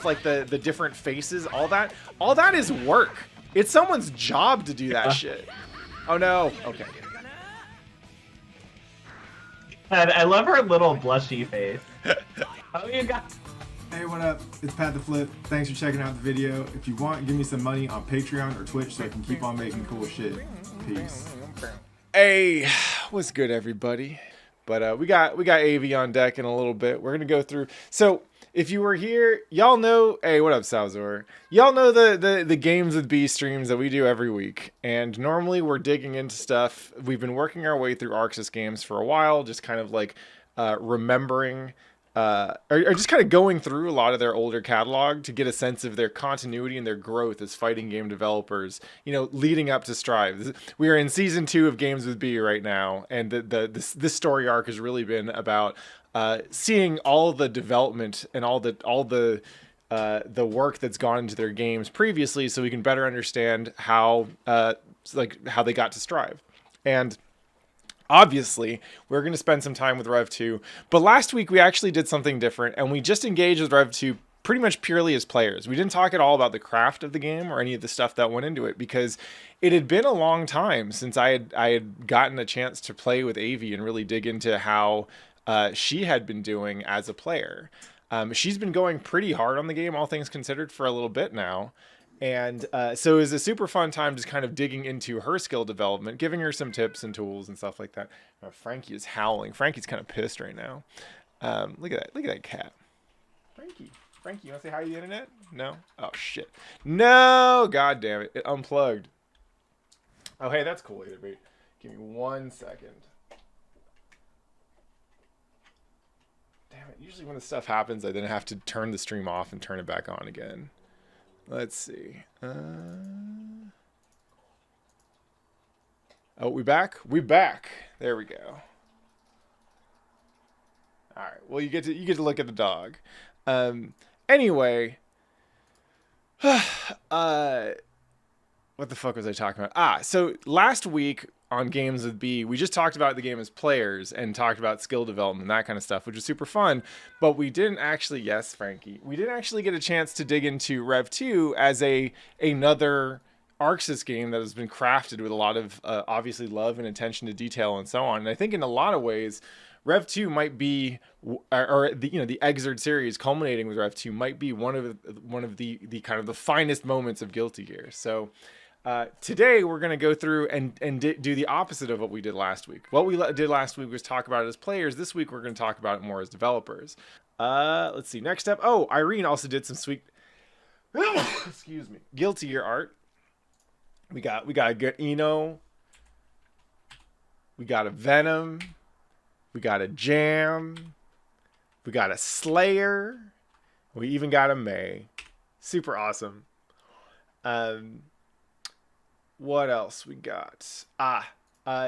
with like the different faces, all that is work. It's someone's job to do that shit. Oh no. Okay. And I love her little blushy face. Oh, you got. Hey, what up? It's pattheflip. Thanks for checking out the video. If you want, give me some money on Patreon or Twitch so I can keep on making cool shit. Peace. Hey, what's good, everybody? But we got Aevee on deck in a little bit. We're gonna go through. So if you were here, y'all know. Hey, what up, Salzor? Y'all know the Games with Bee streams that we do every week. And normally we're digging into stuff. We've been working our way through Arxis games for a while, just kind of like remembering. Or just kind of going through a lot of their older catalog to get a sense of their continuity and their growth as fighting game developers, you know, leading up to Strive. We are in season 2 of Games with Bee right now, and this story arc has really been about seeing all the development and all the work that's gone into their games previously, so we can better understand how they got to Strive. And obviously, we're going to spend some time with Rev2, but last week we actually did something different, and we just engaged with Rev2 pretty much purely as players. We didn't talk at all about the craft of the game or any of the stuff that went into it, because it had been a long time since I had gotten a chance to play with Aevee and really dig into how she had been doing as a player. She's been going pretty hard on the game, all things considered, for a little bit now. And so it was a super fun time just kind of digging into her skill development, giving her some tips and tools and stuff like that. Frankie is howling. Frankie's kind of pissed right now. Look at that. Look at that cat. Frankie, you want to say hi to the internet? No? Oh, shit. No! God damn it. It unplugged. Oh, hey, that's cool. Either way. Give me 1 second. Damn it. Usually when this stuff happens, I then have to turn the stream off and turn it back on again. Let's see. Oh, we back? We back. There we go. All right. Well, you get to look at the dog. Anyway, what the fuck was I talking about? So last week on Games with Bee, we just talked about the game as players and talked about skill development and that kind of stuff, which was super fun. But we didn't actually, yes, Frankie, we didn't actually get a chance to dig into Rev2 as another Arxis game that has been crafted with a lot of obviously love and attention to detail and so on. And I think in a lot of ways, Rev2 might be, or the Xrd series culminating with Rev2 might be one of the kind of the finest moments of Guilty Gear. So today we're going to go through and do the opposite of what we did last week. What we did last week was talk about it as players. This week we're going to talk about it more as developers. Let's see. Next up. Oh, Irene also did some sweet, excuse me, Guilty Gear art. We got a good Eno. We got a Venom. We got a Jam. We got a Slayer. We even got a May. Super awesome. What else we got?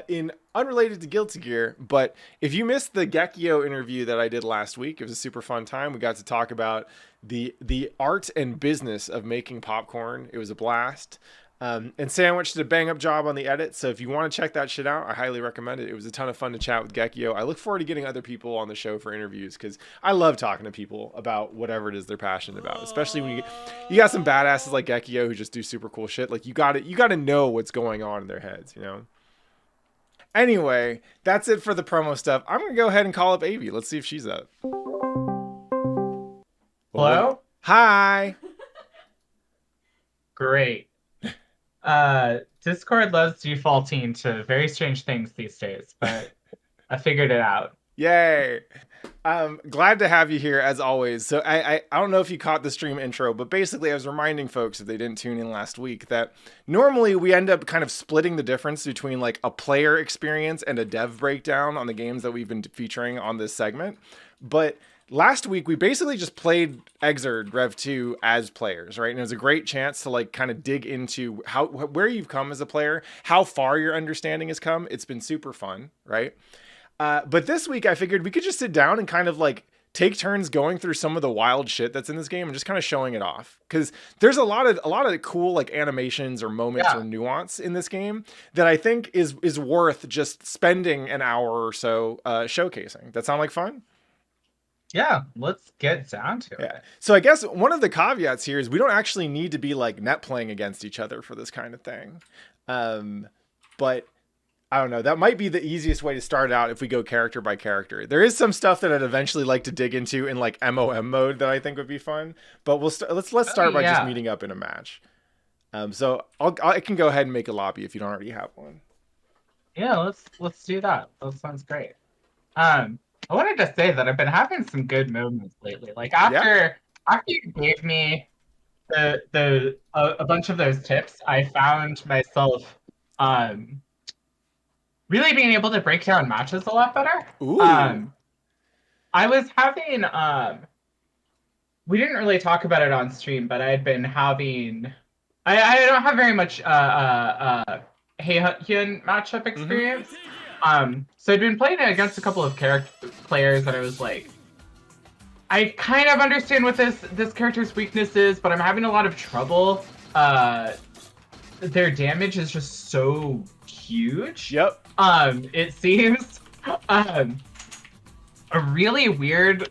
In unrelated to Guilty Gear, but if you missed the Gekio interview that I did last week, it was a super fun time. We got to talk about the art and business of making popcorn. It was a blast. And Sandwich did a bang up job on the edit. So if you want to check that shit out, I highly recommend it. It was a ton of fun to chat with Gekio. I look forward to getting other people on the show for interviews, because I love talking to people about whatever it is they're passionate about, especially when you got some badasses like Gekio who just do super cool shit. Like you got to know what's going on in their heads, you know? Anyway, that's it for the promo stuff. I'm going to go ahead and call up Aevee. Let's see if she's up. Hello? Hi. Great. Discord loves defaulting to very strange things these days, but I figured it out. Yay. Glad to have you here as always. So I don't know if you caught the stream intro, but basically I was reminding folks, if they didn't tune in last week, that normally we end up kind of splitting the difference between like a player experience and a dev breakdown on the games that we've been featuring on this segment. But last week we basically just played Xrd Rev2 as players, right? And it was a great chance to like kind of dig into where you've come as a player, how far your understanding has come. It's been super fun, right? But this week I figured we could just sit down and kind of like take turns going through some of the wild shit that's in this game and just kind of showing it off. Because there's a lot of cool like animations or moments or nuance in this game that I think is worth just spending an hour or so showcasing. That sound like fun? Yeah, let's get down to Yeah. it. So I guess one of the caveats here is we don't actually need to be like net playing against each other for this kind of thing. But I don't know. That might be the easiest way to start out if we go character by character. There is some stuff that I'd eventually like to dig into in like MOM mode that I think would be fun. But let's start by just meeting up in a match. So I can go ahead and make a lobby if you don't already have one. Yeah, let's do that. That sounds great. I wanted to say that I've been having some good moments lately. Like after you gave me a bunch of those tips, I found myself really being able to break down matches a lot better. Ooh. I was having we didn't really talk about it on stream, but I'd been having I don't have very much Heihyun matchup experience. So I'd been playing it against a couple of players, and I was like, I kind of understand what this character's weakness is, but I'm having a lot of trouble. Their damage is just so huge. Yep. It seems a really weird.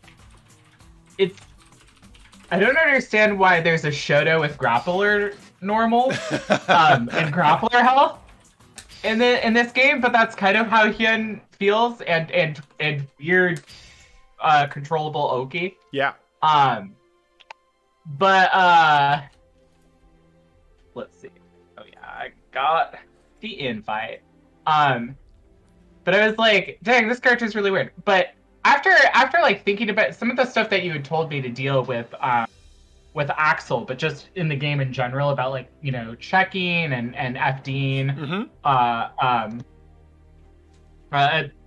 I don't understand why there's a Shoto with grappler normal and grappler health in this game, but that's kind of how Hyun feels, and weird controllable Oki. Yeah. But let's see. Oh yeah, I got the invite. But I was like, dang, this character's really weird. But after like thinking about some of the stuff that you had told me to deal with Axel, but just in the game in general about like, you know, checking and FDing,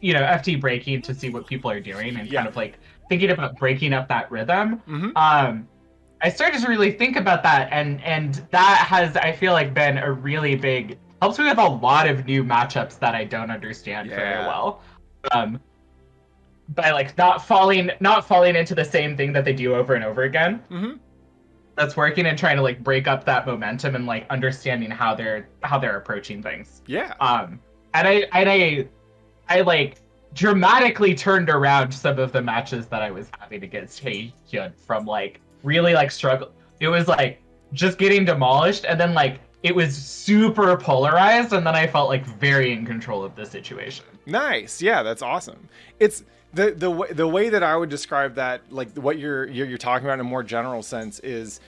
you know, FD breaking to see what people are doing and kind of like thinking about breaking up that rhythm. I started to really think about that, and that has, I feel like, been a really big, helps me with a lot of new matchups that I don't understand very well. By like not falling into the same thing that they do over and over again. That's working, and trying to like break up that momentum and like understanding how they're approaching things. Yeah. And I like dramatically turned around some of the matches that I was having against Heihyun from like really like struggle. It was like just getting demolished, and then like it was super polarized, and then I felt like very in control of the situation. Nice. Yeah, that's awesome. It's the way that I would describe that, like what you're talking about in a more general sense, is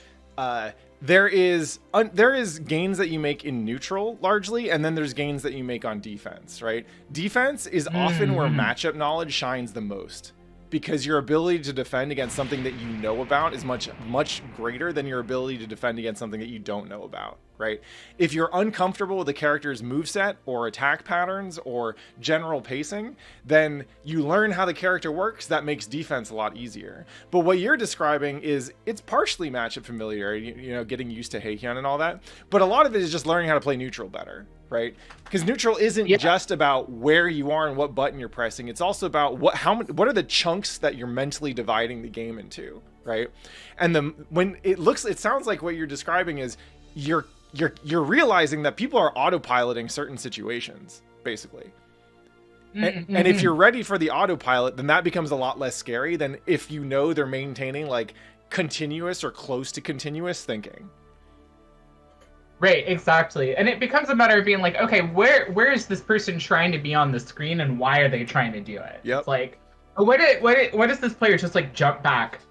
there is gains that you make in neutral largely, and then there's gains that you make on defense, right? Defense is often where matchup knowledge shines the most, because your ability to defend against something that you know about is much greater than your ability to defend against something that you don't know about, right? If you're uncomfortable with the character's moveset or attack patterns or general pacing, then you learn how the character works. That makes defense a lot easier. But what you're describing is, it's partially matchup familiarity, you know, getting used to Heihyun and all that, but a lot of it is just learning how to play neutral better, right? Because neutral isn't just about where you are and what button you're pressing. It's also about what are the chunks that you're mentally dividing the game into, right? And when it sounds like what you're describing is you're realizing that people are autopiloting certain situations, basically. And if you're ready for the autopilot, then that becomes a lot less scary than if you know they're maintaining like continuous or close to continuous thinking. Right, exactly. And it becomes a matter of being like, okay, where is this person trying to be on the screen, and why are they trying to do it? It's like, what does this player just like jump back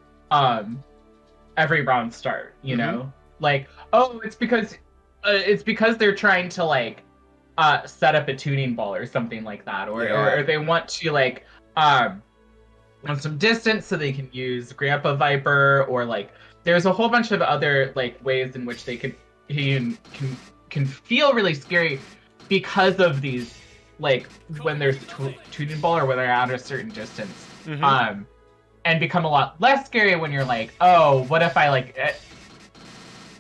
every round start, you know? Like, oh, it's because they're trying to like set up a tuning ball or something like that, or they want to like on some distance so they can use Grandpa Viper, or like there's a whole bunch of other like ways in which they can feel really scary because of these, like when there's tuning ball or when they're at a certain distance, and become a lot less scary when you're like, oh, what if I like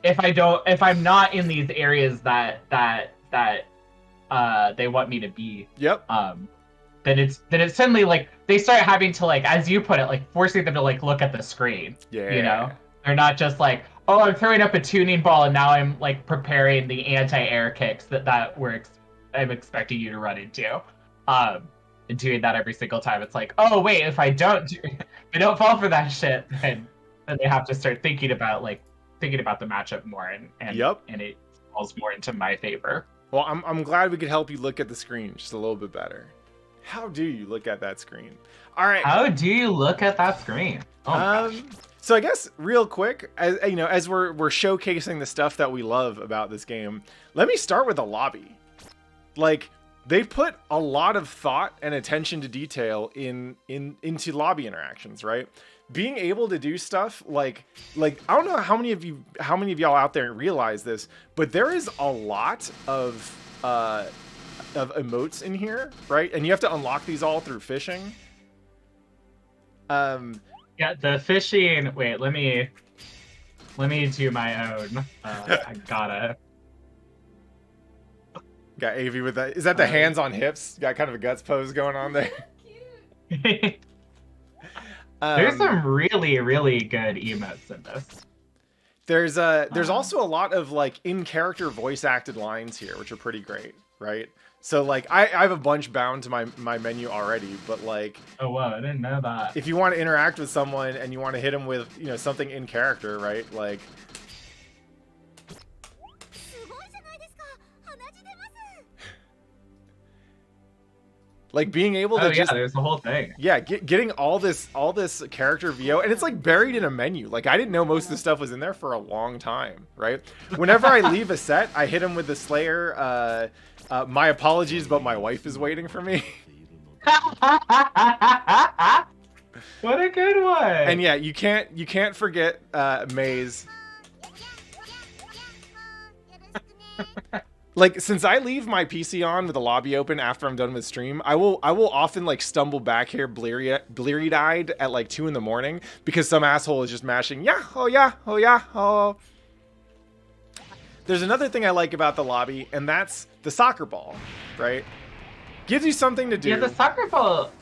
if I'm not in these areas that they want me to be. Then it's suddenly like they start having to, like, as you put it, like forcing them to like look at the screen. You know, they're not just like, oh, I'm throwing up a tuning ball and now I'm like preparing the anti-air kicks that I'm expecting you to run into. And doing that every single time, it's like, oh wait, if I don't they don't fall for that shit, then they have to start thinking about the matchup more, and it falls more into my favor. Well, I'm glad we could help you look at the screen just a little bit better. How do you look at that screen? All right. How do you look at that screen? Oh so I guess real quick, as you know, as we're showcasing the stuff that we love about this game, let me start with the lobby. Like, they put a lot of thought and attention to detail into lobby interactions, right? Being able to do stuff like I don't know how many of y'all out there realize this, but there is a lot of emotes in here, right? And you have to unlock these all through fishing. Yeah, the fishing. Wait, let me do my own. I gotta. Got Aevee with that. Is that the hands on hips? Got kind of a guts pose going on there. There's some really, really good emotes in this. There's also a lot of like in-character voice acted lines here, which are pretty great, right? So like I have a bunch bound to my menu already, but like, oh wow, I didn't know that. If you want to interact with someone and you want to hit them with, you know, something in character, right? Like, being able to there's the whole thing. Yeah, getting all this character VO, and it's like buried in a menu. Like, I didn't know most of the stuff was in there for a long time, right? Whenever I leave a set, I hit him with the Slayer. My apologies, but my wife is waiting for me. What a good one! And yeah, you can't forget Maze. Like, since I leave my PC on with the lobby open after I'm done with stream, I will often like stumble back here bleary-eyed at like 2 in the morning because some asshole is just mashing yeah, oh yeah, oh yeah, oh. There's another thing I like about the lobby, and that's the soccer ball, right? Gives you something to do. Yeah, the soccer ball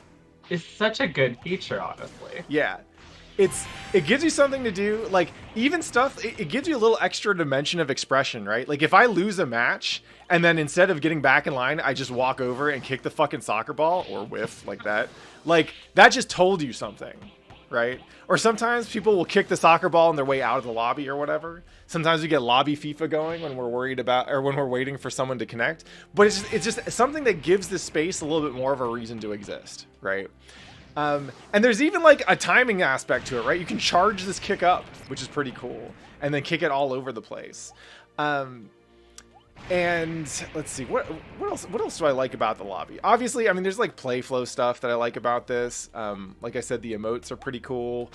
is such a good feature, honestly. Yeah. It gives you something to do, like, even stuff, it gives you a little extra dimension of expression, right? Like, if I lose a match, and then instead of getting back in line, I just walk over and kick the fucking soccer ball, or whiff, like that just told you something, right? Or sometimes people will kick the soccer ball on their way out of the lobby or whatever. Sometimes we get lobby FIFA going when we're worried about, or when we're waiting for someone to connect. But it's just something that gives the space a little bit more of a reason to exist, right? And there's even like a timing aspect to it, right? You can charge this kick up, which is pretty cool, and then kick it all over the place. And let's see, what else do I like about the lobby? Obviously, I mean, there's like play flow stuff that I like about this. Like I said, the emotes are pretty cool.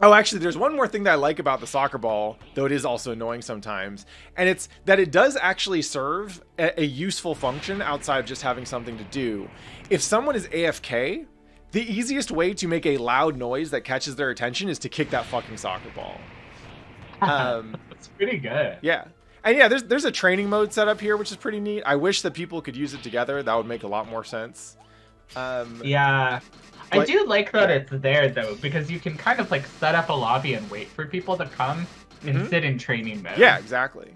Oh, actually, there's one more thing that I like about the soccer ball, though it is also annoying sometimes, and it's that it does actually serve a useful function outside of just having something to do. If someone is AFK, the easiest way to make a loud noise that catches their attention is to kick that fucking soccer ball. It's pretty good. Yeah. And yeah, there's a training mode set up here, which is pretty neat. I wish that people could use it together. That would make a lot more sense. Yeah. I do like that it's there, though, because you can kind of like set up a lobby and wait for people to come and sit in training mode. Yeah, exactly.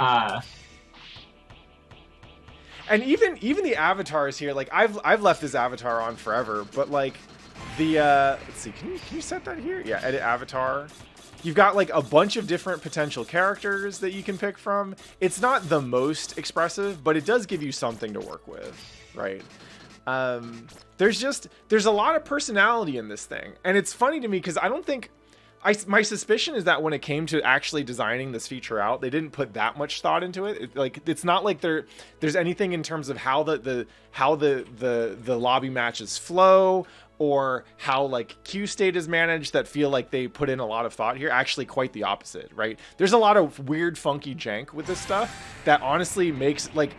And even the avatars here, like I've left this avatar on forever, but like the let's see, can you set that here? Yeah, edit avatar. You've got like a bunch of different potential characters that you can pick from. It's not the most expressive, but it does give you something to work with, right? There's a lot of personality in this thing, and it's funny to me because I don't think my suspicion is that when it came to actually designing this feature out, they didn't put that much thought into it. It's not like there's anything in terms of how the lobby matches flow or how like queue state is managed that feel like they put in a lot of thought here. Actually, quite the opposite, right? There's a lot of weird, funky jank with this stuff that honestly makes like.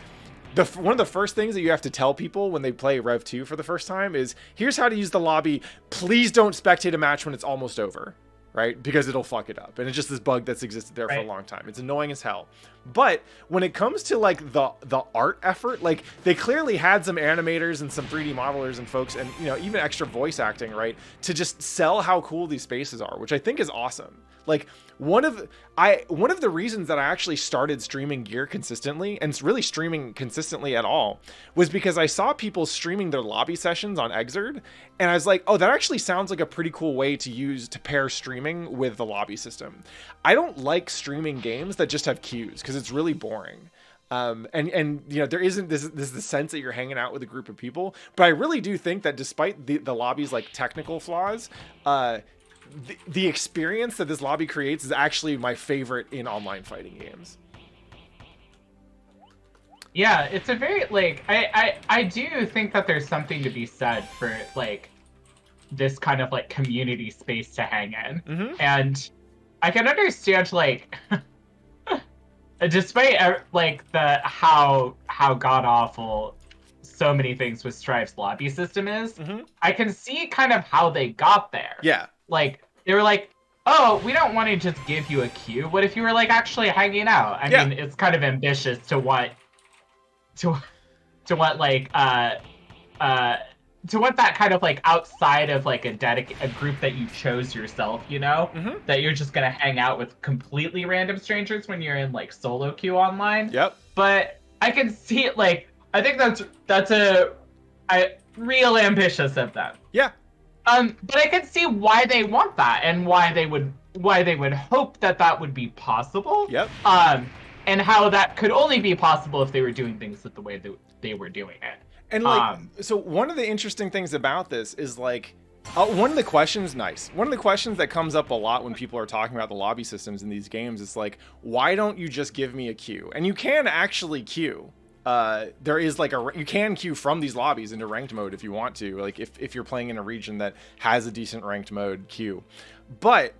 One of the first things that you have to tell people when they play Rev 2 for the first time is, here's how to use the lobby. Please don't spectate a match when it's almost over, right? Because it'll fuck it up. And it's just this bug that's existed there for a long time. It's annoying as hell. But when it comes to like the art effort, like they clearly had some animators and some 3D modelers and folks, and you know, even extra voice acting, right, to just sell how cool these spaces are, which I think is awesome. Like one of the reasons that I actually started streaming gear consistently, and really streaming consistently at all, was because I saw people streaming their lobby sessions on Xrd, and I was like, oh, that actually sounds like a pretty cool way to pair streaming with the lobby system. I don't like streaming games that just have queues because it's really boring. And you know, there isn't this the sense that you're hanging out with a group of people, but I really do think that despite the lobby's like technical flaws, the experience that this lobby creates is actually my favorite in online fighting games. Yeah, it's a very, like, I do think that there's something to be said for, like, this kind of, like, community space to hang in. Mm-hmm. And I can understand, like, despite, like, how god-awful so many things with Strive's lobby system is, mm-hmm. I can see kind of how they got there. Yeah. Like, they were like, oh, we don't want to just give you a queue. What if you were, like, actually hanging out? I mean, it's kind of ambitious to want like to want that kind of like outside of like a group that you chose yourself, you know, mm-hmm. that you're just gonna hang out with completely random strangers when you're in like solo queue online. Yep. But I can see it, like, I think that's a real ambitious of them. Yeah. But I can see why they want that and why they would hope that would be possible. Yep. And how that could only be possible if they were doing things the way they were doing it. And like, so one of the interesting things about this is like, one of the questions that comes up a lot when people are talking about the lobby systems in these games is like, why don't you just give me a queue? And you can actually queue. There is like you can queue from these lobbies into ranked mode if you want to, like if you're playing in a region that has a decent ranked mode queue. But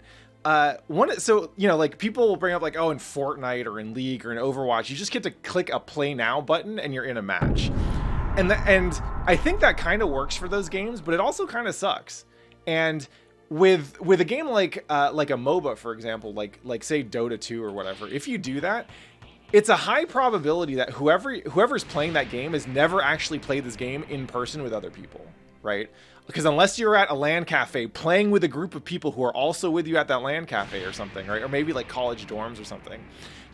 so, you know, like people will bring up like, oh, in Fortnite or in League or in Overwatch, you just get to click a play now button and you're in a match. And I think that kind of works for those games, but it also kind of sucks. And with a game like a MOBA, for example, like say Dota 2 or whatever, if you do that, it's a high probability that whoever's playing that game has never actually played this game in person with other people, right? Because unless you're at a LAN cafe playing with a group of people who are also with you at that LAN cafe or something, right? Or maybe like college dorms or something,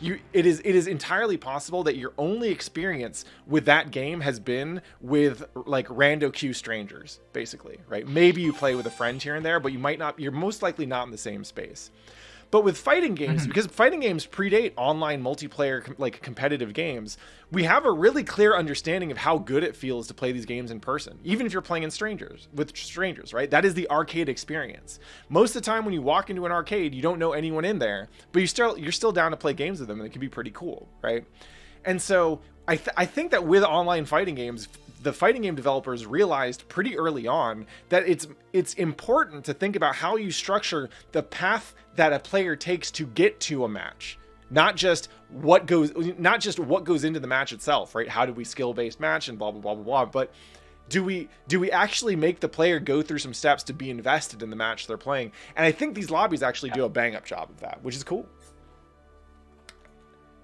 it is entirely possible that your only experience with that game has been with like rando queue strangers, basically, right? Maybe you play with a friend here and there, but you're most likely not in the same space. But with fighting games, because fighting games predate online multiplayer, like competitive games, we have a really clear understanding of how good it feels to play these games in person, even if you're playing with strangers, right? That is the arcade experience. Most of the time when you walk into an arcade, you don't know anyone in there, but you're still down to play games with them, and it can be pretty cool, right? And so I think that with online fighting games, the fighting game developers realized pretty early on that it's important to think about how you structure the path that a player takes to get to a match, not just what goes into the match itself, right? How do we skill-based match and blah blah blah blah blah, but do we actually make the player go through some steps to be invested in the match they're playing? And I think these lobbies actually do a bang-up job of that, which is cool.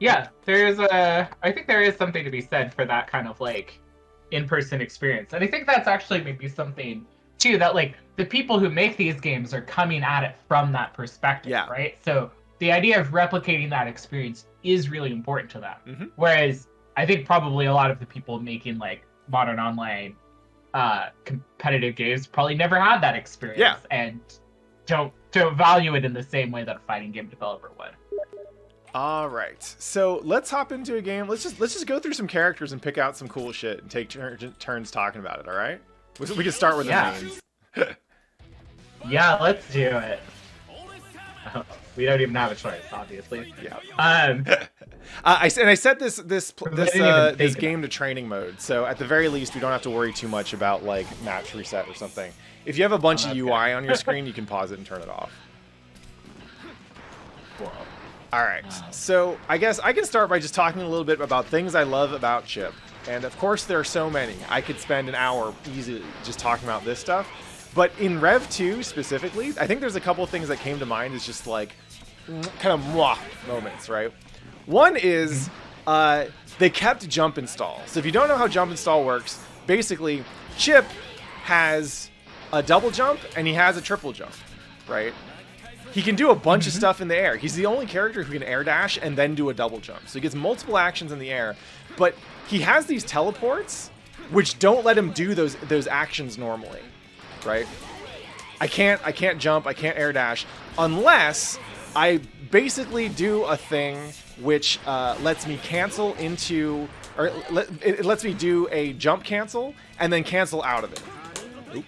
Yeah, I think there is something to be said for that kind of like in-person experience. And I think that's actually maybe something too that like the people who make these games are coming at it from that perspective, right? So the idea of replicating that experience is really important to them. Mm-hmm. Whereas I think probably a lot of the people making like modern online competitive games probably never had that experience and don't value it in the same way that a fighting game developer would. All right, so let's hop into a game. Let's just go through some characters and pick out some cool shit and take turns talking about it. All right, we can start with the names. Yeah, let's do it. We don't even have a choice, obviously. Yeah. I set this game to training mode, so at the very least, we don't have to worry too much about like match reset or something. If you have a bunch of UI on your screen, you can pause it and turn it off. Cool. All right, so I guess I can start by just talking a little bit about things I love about Chip. And of course, there are so many. I could spend an hour easily just talking about this stuff. But in Rev2 specifically, I think there's a couple of things that came to mind as just like kind of mwah moments, right? One is they kept jump install. So if you don't know how jump install works, basically Chip has a double jump and he has a triple jump, right? he can do a bunch of stuff in the air. He's the only character who can air dash and then do a double jump. So he gets multiple actions in the air, but he has these teleports which don't let him do those actions normally, right? I can't jump, I can't air dash unless I basically do a thing which lets me cancel into, or it lets me do a jump cancel and then cancel out of it. Oop.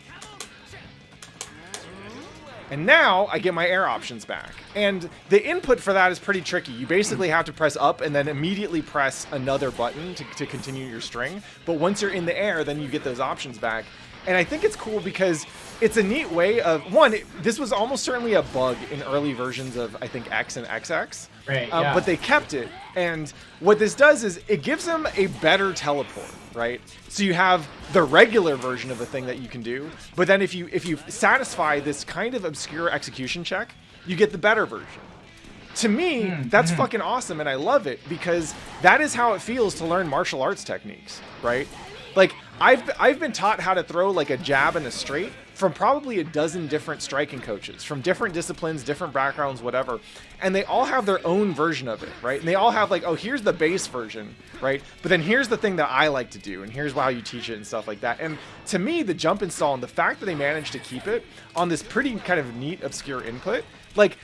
And now I get my air options back. And the input for that is pretty tricky. You basically have to press up and then immediately press another button to continue your string. But once you're in the air, then you get those options back. And I think it's cool because it's a neat way of, one, this was almost certainly a bug in early versions of, I think, X and XX. Right, yeah. But they kept it. And what this does is it gives them a better teleport, right? So you have the regular version of a thing that you can do, but then if you satisfy this kind of obscure execution check, you get the better version. To me, that's fucking awesome, and I love it because that is how it feels to learn martial arts techniques, right? Like, I've been taught how to throw like a jab and a straight from probably a dozen different striking coaches from different disciplines, different backgrounds, whatever. And they all have their own version of it, right? And they all have like, oh, here's the base version, right? But then here's the thing that I like to do, and here's how you teach it and stuff like that. And to me, the jump install and the fact that they managed to keep it on this pretty kind of neat, obscure input, like,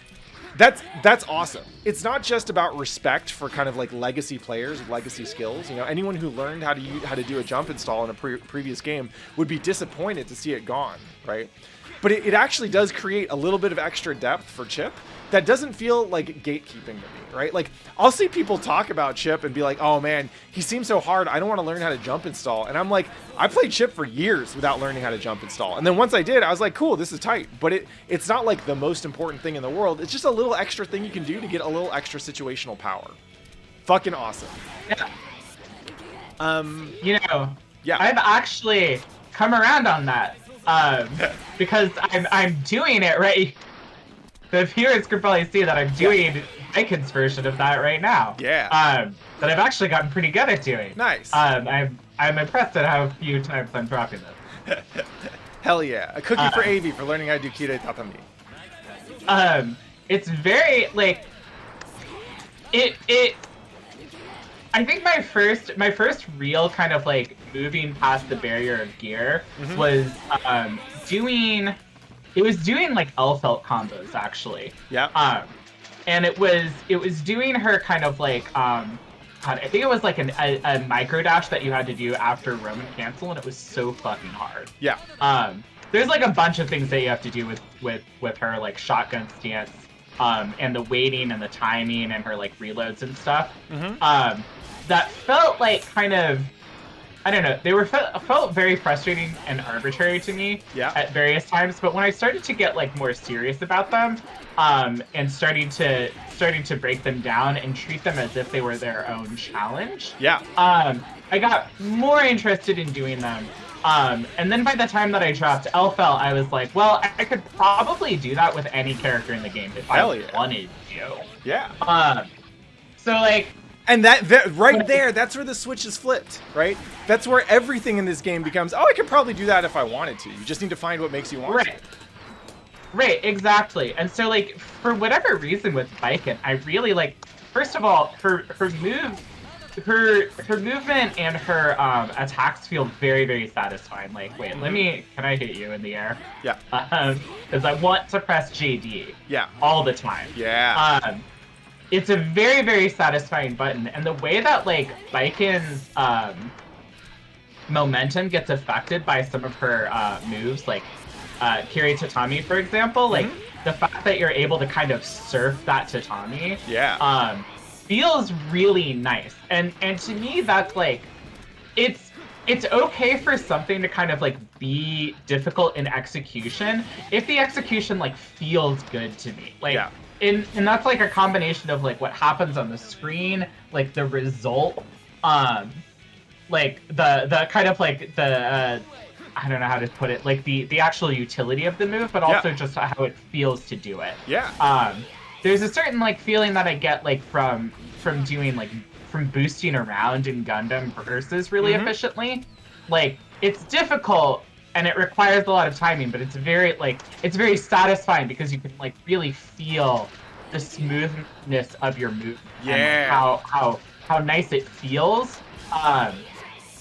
that's awesome. It's not just about respect for kind of like legacy players with legacy skills. You know, anyone who learned how to do a jump install in a previous game would be disappointed to see it gone, right? But it actually does create a little bit of extra depth for Chip that doesn't feel like gatekeeping to me, right? Like, I'll see people talk about Chip and be like, oh man, he seems so hard, I don't want to learn how to jump install. And I'm like, I played Chip for years without learning how to jump install. And then once I did, I was like, cool, this is tight. But it's not like the most important thing in the world. It's just a little extra thing you can do to get a little extra situational power. Fucking awesome. Yeah. You know, yeah. I've actually come around on that. Because I'm doing it right. The viewers could probably see that I'm doing Icon's version of that right now. Yeah. That I've actually gotten pretty good at doing. Nice. I'm impressed at how few times I'm dropping this. Hell yeah. A cookie for Aevee for learning how to do Kire Tatami. It's very like it I think my first real kind of like moving past the barrier of gear was doing like L-felt combos actually. Yeah. And it was doing her kind of like God, I think it was like a micro dash that you had to do after Roman cancel, and it was so fucking hard. Yeah. There's like a bunch of things that you have to do with her, like shotgun stance, and the waiting and the timing and her like reloads and stuff. That felt like kind of, I don't know, they felt very frustrating and arbitrary to me at various times. But when I started to get like more serious about them, and starting to break them down and treat them as if they were their own challenge, I got more interested in doing them. And then by the time that I dropped L-Fel, I was like, well, I could probably do that with any character in the game if I wanted to. Yeah. So like. And that right there, that's where the switch is flipped, right? That's where everything in this game becomes, oh, I could probably do that if I wanted to. You just need to find what makes you want to. Right, exactly. And so, like, for whatever reason with Baiken, I really, like, first of all, her movement and her attacks feel very, very satisfying. Like, wait, can I hit you in the air? Yeah. Because I want to press JD. Yeah. All the time. Yeah. It's a very, very satisfying button, and the way that like Baiken's momentum gets affected by some of her moves, like Kiri Tatami, for example, like the fact that you're able to kind of surf that tatami, feels really nice. And to me, that's like, it's okay for something to kind of like be difficult in execution if the execution like feels good to me, like. Yeah. And that's like a combination of like what happens on the screen, like the result, like the kind of like the I don't know how to put it, like the actual utility of the move, but also just how it feels to do it. Yeah. There's a certain like feeling that I get like from doing like from boosting around in Gundam versus really efficiently. Like it's difficult, and it requires a lot of timing, but it's very satisfying because you can like really feel the smoothness of your move. Yeah. And how nice it feels.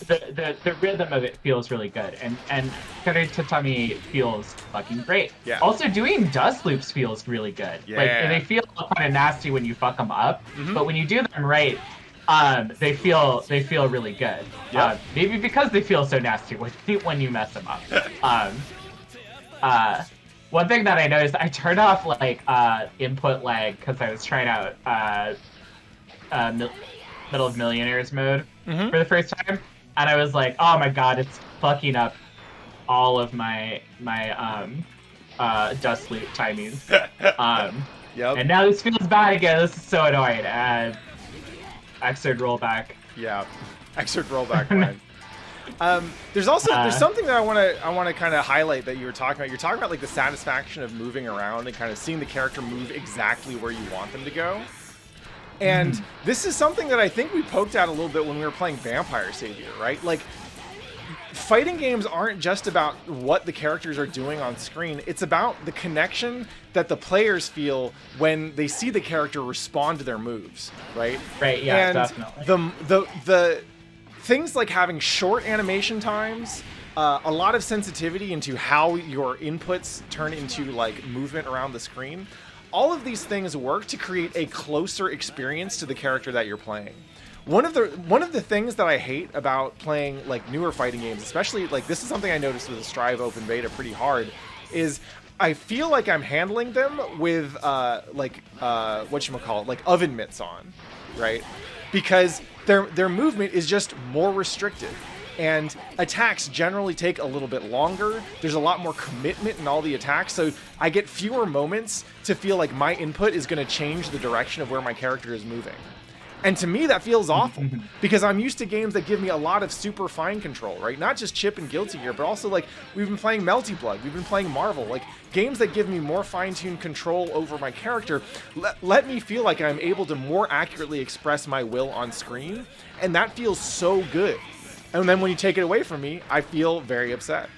The rhythm of it feels really good, and Kare Tatami feels fucking great. Yeah. Also, doing dust loops feels really good. Yeah. Like they feel kind of nasty when you fuck them up, but when you do them right, they feel really good. Yep. Maybe because they feel so nasty when you mess them up. One thing that I noticed, I turned off like input lag because I was trying out Middle of Millionaires mode for the first time, and I was like, oh my god, it's fucking up all of my dust loop timings. Yep. And now this feels bad again. This is so annoying. Xrd rollback. Yeah, Xrd rollback line. There's something that I want to kind of highlight that you were talking about. You're talking about like the satisfaction of moving around and kind of seeing the character move exactly where you want them to go. And this is something that I think we poked at a little bit when we were playing Vampire Savior, right? Like, fighting games aren't just about what the characters are doing on screen. It's about the connection that the players feel when they see the character respond to their moves, right? Right, yeah, and definitely. The things like having short animation times, a lot of sensitivity into how your inputs turn into like movement around the screen. All of these things work to create a closer experience to the character that you're playing. One of the things that I hate about playing like newer fighting games, especially like this is something I noticed with the Strive open beta pretty hard, is I feel like I'm handling them with whatchamacallit, like oven mitts on, right? Because their movement is just more restricted. And attacks generally take a little bit longer. There's a lot more commitment in all the attacks, so I get fewer moments to feel like my input is going to change the direction of where my character is moving. And to me, that feels awful, because I'm used to games that give me a lot of super fine control, right? Not just Chip and Guilty Gear, but also like we've been playing Melty Blood, we've been playing Marvel, like games that give me more fine-tuned control over my character. Let me feel like I'm able to more accurately express my will on screen, and that feels so good. And then when you take it away from me, I feel very upset.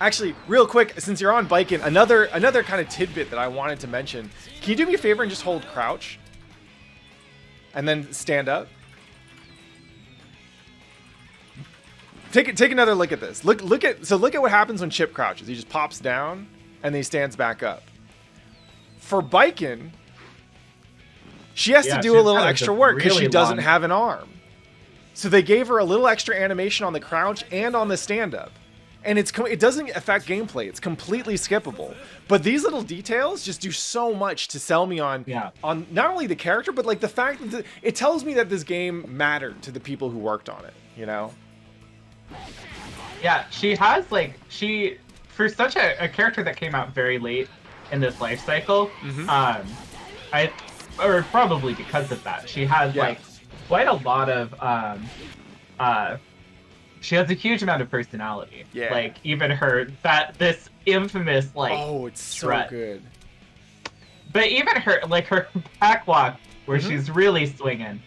Actually, real quick, since you're on biking, another kind of tidbit that I wanted to mention. Can you do me a favor and just hold crouch? And then stand up? Take another look at this. Look at what happens when Chip crouches. He just pops down and then he stands back up. For biking, she has to do a little extra work because she doesn't have an arm. So they gave her a little extra animation on the crouch and on the stand-up. And it doesn't affect gameplay. It's completely skippable. But these little details just do so much to sell me on not only the character, but like the fact that it tells me that this game mattered to the people who worked on it, you know? Yeah, she has for such a character that came out very late in this life cycle, or probably because of that, she has like quite a lot of she has a huge amount of personality. Yeah. Like even this infamous like it's strut. So good. But even her back walk where she's really swinging.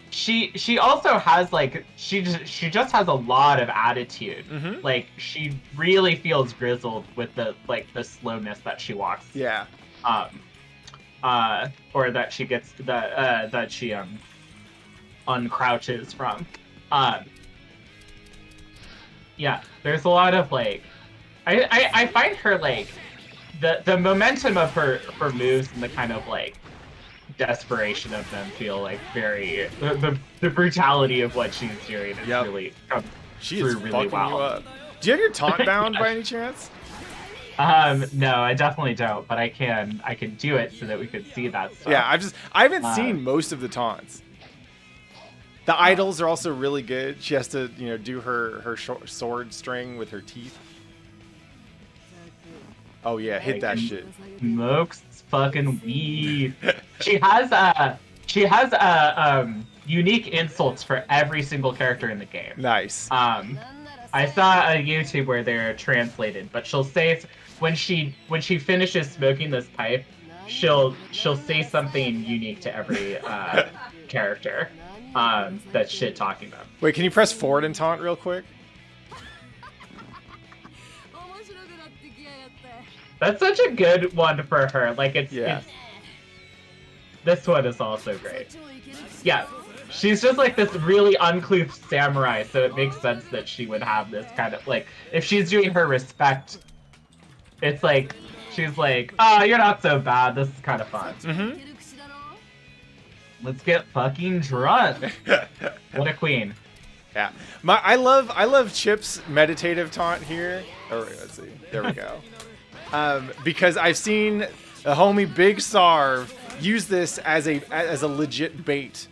She also has like she just has a lot of attitude. Like she really feels grizzled with the slowness that she walks. Yeah. Or that she gets that she uncrouches from. Yeah, there's a lot of like I find her like the momentum of her moves and the kind of like desperation of them feel like very the brutality of what she's doing is really comes through really well. You up. Do you have your taunt bound by any chance? No, I definitely don't, but I can do it so that we could see that stuff. Yeah, I haven't seen most of the taunts. The idols are also really good. She has to, do her sword string with her teeth. Oh yeah, hit that shit. Smokes fucking weed. She has unique insults for every single character in the game. Nice. I saw a YouTube where they're translated, but she'll say when she finishes smoking this pipe, she'll say something unique to every character. that's shit talking them. Wait, can you press forward and taunt real quick? That's such a good one for her. Like, it's this one is also great. Yeah, she's just like this really uncouth samurai, so it makes sense that she would have this kind of, like, if she's doing her respect, it's like, she's like, oh, you're not so bad, this is kind of fun. Mm-hmm. Let's get fucking drunk. What a queen. Yeah, I love Chip's meditative taunt here. Oh, let's see, there we go. Because I've seen the homie Big Sarv use this as a legit bait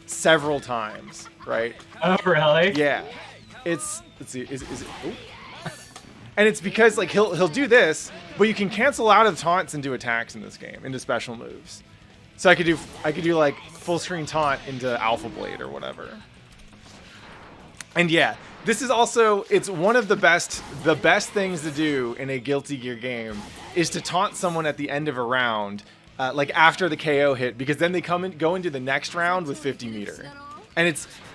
several times, right? Oh, really? Yeah. Let's see, is it? Ooh. And it's because like he'll do this, but you can cancel out of taunts into attacks in this game, into special moves. So I could do like full screen taunt into Alpha Blade or whatever. And yeah, this is also, it's one of the best things to do in a Guilty Gear game is to taunt someone at the end of a round, like after the KO hit, because then they go into the next round with 50 meter. And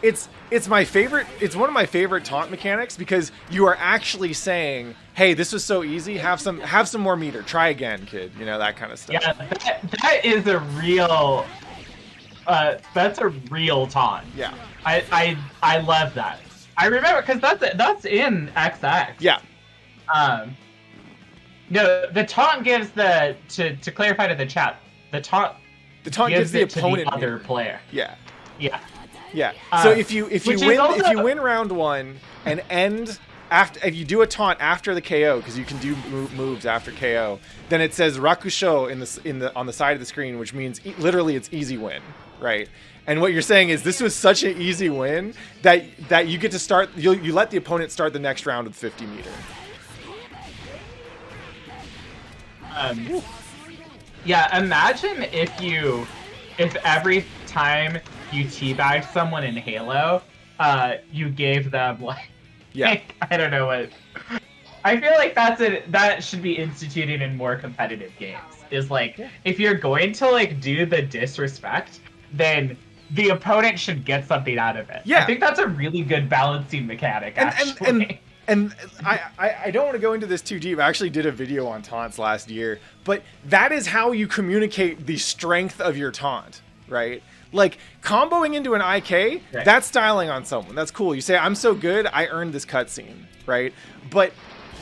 it's my favorite, it's one of my favorite taunt mechanics because you are actually saying, hey, this was so easy, have some more meter, try again, kid, you know, that kind of stuff. Yeah, that is a real, that's a real taunt. Yeah. I love that. I remember because that's in XX. Yeah. No, the taunt gives to clarify to the chat. The taunt gives the opponent to the other player. Yeah. Yeah. Yeah. So if you win round one and end after, if you do a taunt after the KO, because you can do moves after KO, then it says Rakusho on the side of the screen, which means literally it's easy win, right? And what you're saying is this was such an easy win that you get to start, you let the opponent start the next round with 50 meter. Yeah, imagine if every time you teabag someone in Halo, you gave them like, I don't know what. I feel like that should be instituted in more competitive games. Is like, if you're going to like do the disrespect, then the opponent should get something out of it. Yeah. I think that's a really good balancing mechanic, actually. And I don't want to go into this too deep. I actually did a video on taunts last year, but that is how you communicate the strength of your taunt, right? Like, comboing into an IK, that's styling on someone. That's cool. You say, I'm so good, I earned this cutscene, right? But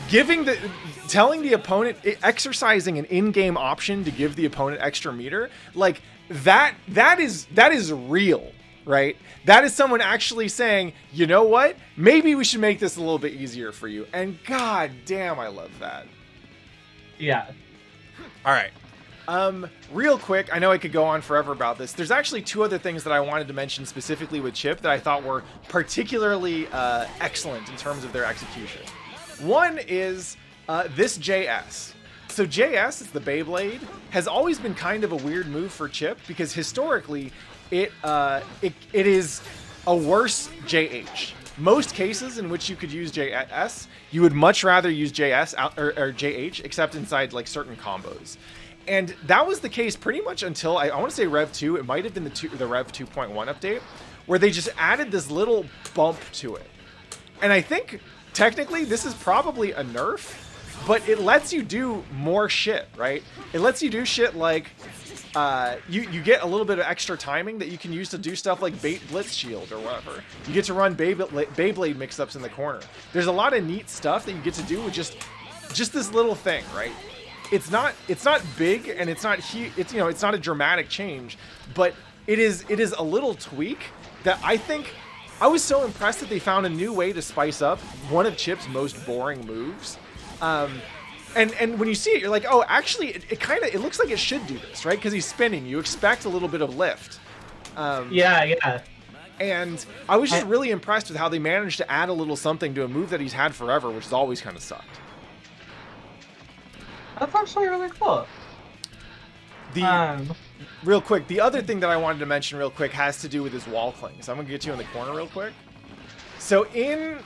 telling the opponent, exercising an in-game option to give the opponent extra meter, like, that is real, right? That is someone actually saying, you know what? Maybe we should make this a little bit easier for you. And god damn, I love that. Yeah. All right. Real quick, I know I could go on forever about this. There's actually two other things that I wanted to mention specifically with Chip that I thought were particularly excellent in terms of their execution. One is this JS. So JS, it's the Beyblade, has always been kind of a weird move for Chip because historically it is a worse JH. Most cases in which you could use JS, you would much rather use JS or JH, except inside like certain combos. And that was the case pretty much until I want to say Rev 2. It might have been the Rev 2.1 update, where they just added this little bump to it. And I think technically this is probably a nerf, but it lets you do more shit, right? It lets you do shit like you get a little bit of extra timing that you can use to do stuff like bait blitz shield or whatever. You get to run Beyblade mix-ups in the corner. There's a lot of neat stuff that you get to do with just this little thing, right? It's not big and it's not huge. It's, you know, it's not a dramatic change, but it is a little tweak that I think I was so impressed that they found a new way to spice up one of Chip's most boring moves. And when you see it, you're like, oh, actually, it looks like it should do this, right? Because he's spinning. You expect a little bit of lift. Yeah. And I was just really impressed with how they managed to add a little something to a move that he's had forever, which has always kind of sucked. That's actually really cool. Real quick, the other thing that I wanted to mention real quick has to do with his wall cling. So I'm going to get you in the corner real quick. So in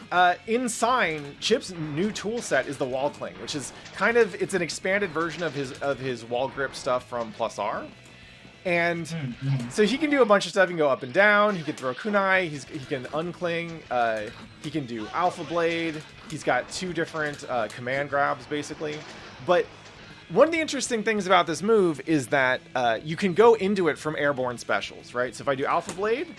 Sign, Chip's new tool set is the wall cling, which is it's an expanded version of his wall grip stuff from Plus R. And so he can do a bunch of stuff. He can go up and down. He can throw kunai. He can uncling. He can do Alpha Blade. He's got 2 different command grabs, basically. But one of the interesting things about this move is that you can go into it from airborne specials, right? So if I do Alpha Blade,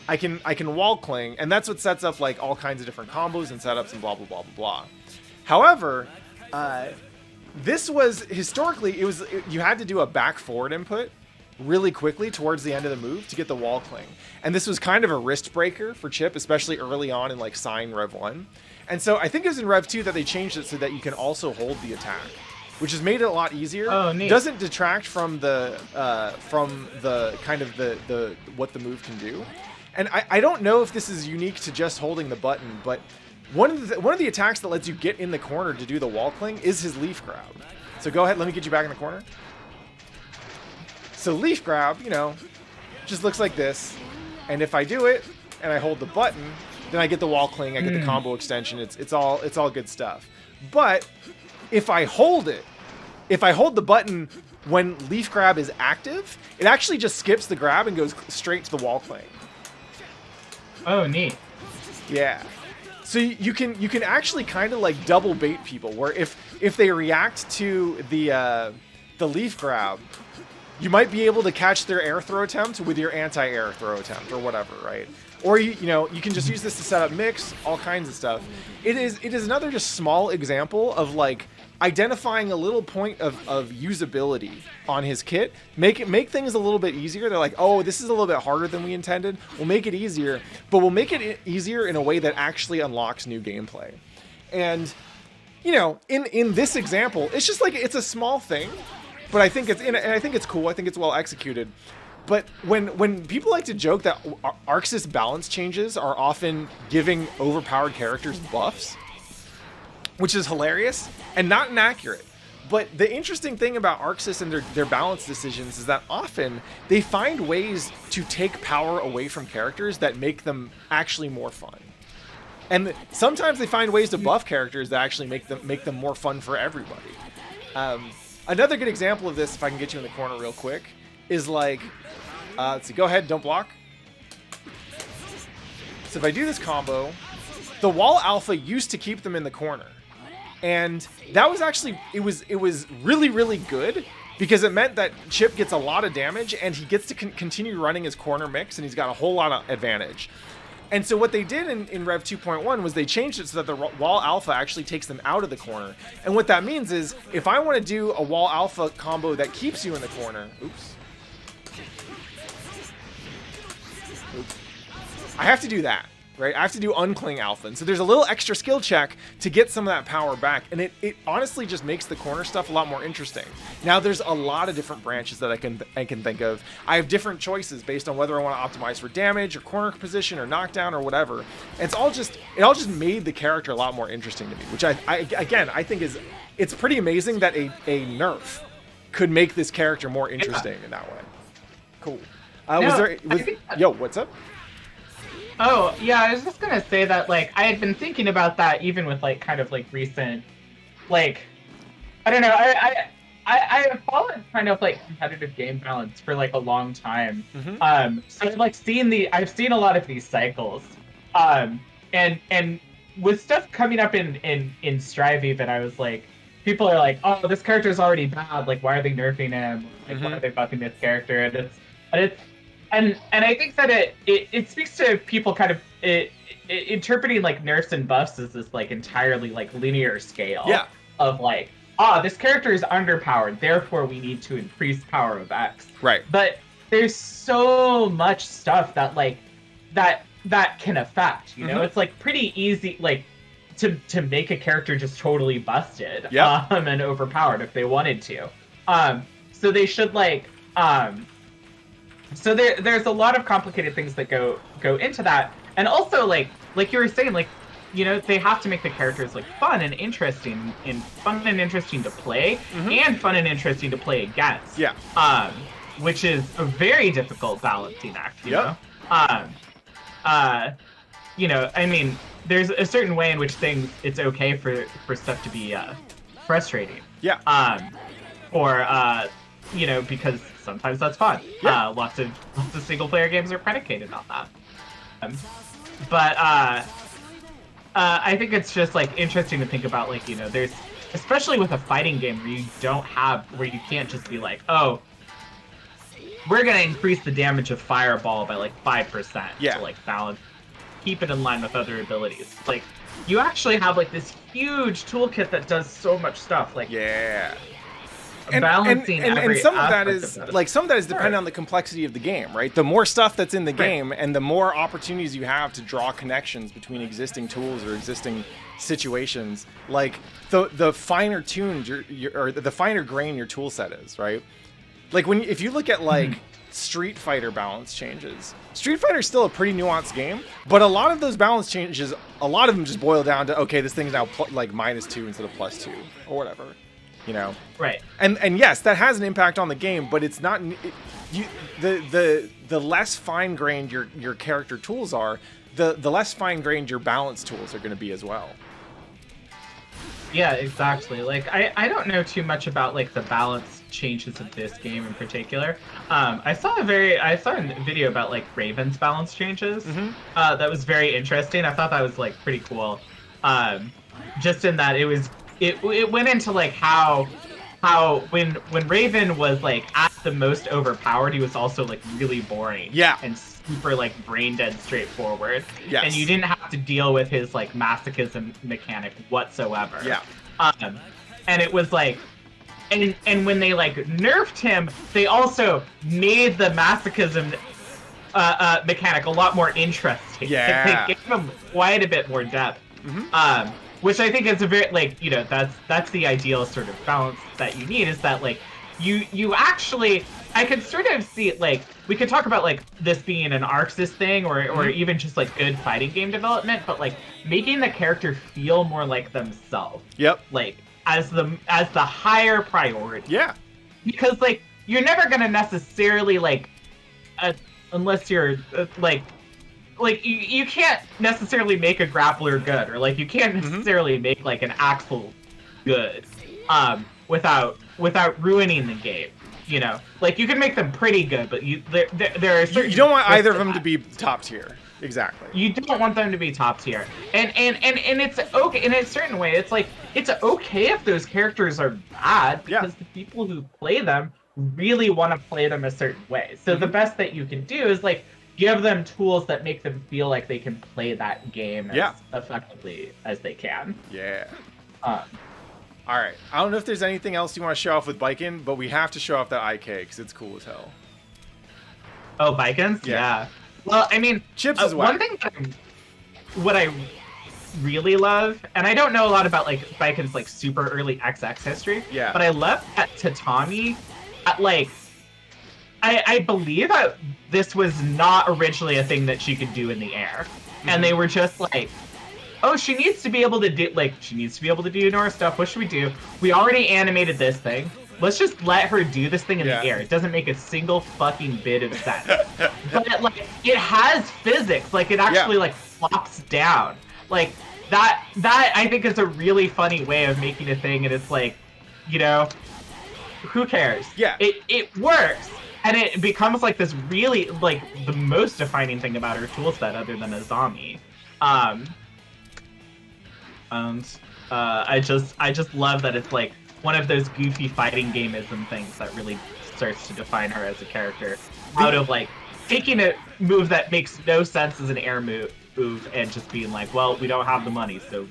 I can wall cling, and that's what sets up like all kinds of different combos and setups and blah blah blah blah blah. However, this was historically you had to do a back forward input really quickly towards the end of the move to get the wall cling, and this was kind of a wrist breaker for Chip, especially early on in like Sign Rev 1. And so I think it was in Rev 2 that they changed it so that you can also hold the attack, which has made it a lot easier. Oh, neat. Doesn't detract from the kind of the what the move can do. And I don't know if this is unique to just holding the button, but one of the attacks that lets you get in the corner to do the wall cling is his leaf grab. So go ahead, let me get you back in the corner. So leaf grab, you know, just looks like this. And if I do it and I hold the button, then I get the wall cling, I get the combo extension. It's all good stuff. But if I hold the button when leaf grab is active, it actually just skips the grab and goes straight to the wall cling. Oh, neat. Yeah. So you can actually kind of like double bait people, where if they react to the leaf grab, you might be able to catch their air throw attempt with your anti-air throw attempt or whatever, right? Or you can just use this to set up mix, all kinds of stuff. It is another just small example of like identifying a little point of usability on his kit. Make things a little bit easier. They're like, oh, this is a little bit harder than we intended. We'll make it easier, but we'll make it easier in a way that actually unlocks new gameplay. And in this example, it's just like it's a small thing, but I think it's cool. I think it's well executed. But when people like to joke that Arxis balance changes are often giving overpowered characters buffs, which is hilarious and not inaccurate. But the interesting thing about Arxis and their balance decisions is that often they find ways to take power away from characters that make them actually more fun. And sometimes they find ways to buff characters that actually make them more fun for everybody. Another good example of this, if I can get you in the corner real quick, is like, let's see, go ahead, don't block. So if I do this combo, the wall alpha used to keep them in the corner. And that was actually, it was really, really good because it meant that Chip gets a lot of damage and he gets to continue running his corner mix and he's got a whole lot of advantage. And so what they did in Rev 2.1 was they changed it so that the wall alpha actually takes them out of the corner. And what that means is if I want to do a wall alpha combo that keeps you in the corner, I have to do that. Right, I have to do uncling alpha, and so there's a little extra skill check to get some of that power back, and it honestly just makes the corner stuff a lot more interesting. Now there's a lot of different branches that I can think of. I have different choices based on whether I want to optimize for damage or corner position or knockdown or whatever. And it all just made the character a lot more interesting to me, which I think it's pretty amazing that a nerf could make this character more interesting in that way. Cool. What's up? Oh, yeah, I was just gonna say that, like, I had been thinking about that even with, like, kind of, like, recent, like, I don't know, I have followed kind of, like, competitive game balance for, like, a long time. Mm-hmm. So I've, like, I've seen a lot of these cycles. And with stuff coming up in Strive even, I was like, people are like, oh, this character's already bad, like, why are they nerfing him? Like, why are they buffing this character? And I think that it speaks to people kind of interpreting like nerfs and buffs as this like entirely like linear scale of like, this character is underpowered, therefore we need to increase power of X. Right. But there's so much stuff that like that can affect, you know? It's like pretty easy like to make a character just totally busted and overpowered if they wanted to. So they should like so there's a lot of complicated things that go into that, and also like you were saying, like, you know, they have to make the characters like fun and interesting to play, and fun and interesting to play against. Which is a very difficult balancing act. You know, you know, I mean, there's a certain way in which it's okay for stuff to be frustrating. Or you know, because sometimes that's fun. Yeah. Lots of single player games are predicated on that. But I think it's just like interesting to think about, like, you know, there's, especially with a fighting game where you can't just be like, oh, we're gonna increase the damage of Fireball by like 5% to like balance, keep it in line with other abilities. Like, you actually have like this huge toolkit that does so much stuff. Like, balancing and some of that is like, some of that is dependent on the complexity of the game, right? The more stuff that's in the game, and the more opportunities you have to draw connections between existing tools or existing situations, like the finer tuned or the finer grain your tool set is, right? Like, if you look at like Street Fighter balance changes, Street Fighter is still a pretty nuanced game, but a lot of those balance changes, a lot of them just boil down to, okay, this thing's now like -2 instead of +2 or whatever, you know? Right. And yes, that has an impact on the game, but it's not the less fine grained your character tools are, the less fine grained your balance tools are going to be as well. Yeah, exactly. Like, I don't know too much about like the balance changes of this game in particular. I saw a video about like Raven's balance changes. That was very interesting. I thought that was like pretty cool. Just in that it went into like how when Raven was like at the most overpowered, he was also like really boring. Yeah. And super like brain dead straightforward. Yes. And you didn't have to deal with his like masochism mechanic whatsoever. Yeah. And it was like, and when they like nerfed him, they also made the masochism mechanic a lot more interesting. Yeah. They gave him quite a bit more depth. Which I think is a very, like, you know, that's the ideal sort of balance that you need, is that like you actually, I could sort of see it, like, we could talk about like this being an Arxis thing or even just like good fighting game development, but like making the character feel more like themselves. Yep. Like as the higher priority. Yeah. Because like you're never gonna necessarily like unless you're like you can't necessarily make a grappler good, or like you can't necessarily make like an Axel good without ruining the game. You know, like you can make them pretty good, but there are certain, you don't want either of them to be top tier. Exactly. You don't want them to be top tier, and it's okay in a certain way. It's like it's okay if those characters are bad, because the people who play them really want to play them a certain way. So the best that you can do is like give them tools that make them feel like they can play that game as effectively as they can. Yeah. All right. I don't know if there's anything else you want to show off with Biken, but we have to show off that IK because it's cool as hell. Oh, Bikens? Yeah. Well, I mean, Chips is one thing what I really love, and I don't know a lot about like Biken's like super early XX history. Yeah. But I love that Tatami, like, I believe that this was not originally a thing that she could do in the air, and they were just like, oh, she needs to be able to do Nora stuff. What should we do? We already animated this thing. Let's just let her do this thing in the air. It doesn't make a single fucking bit of sense. But like, it has physics. Like, it actually like flops down. Like that I think is a really funny way of making a thing, and it's like, you know, who cares? Yeah. It works. And it becomes like this really like the most defining thing about her toolset other than Azami. I just love that it's like one of those goofy fighting gameism things that really starts to define her as a character. Out of like taking a move that makes no sense as an air move and just being like, well, we don't have the money, so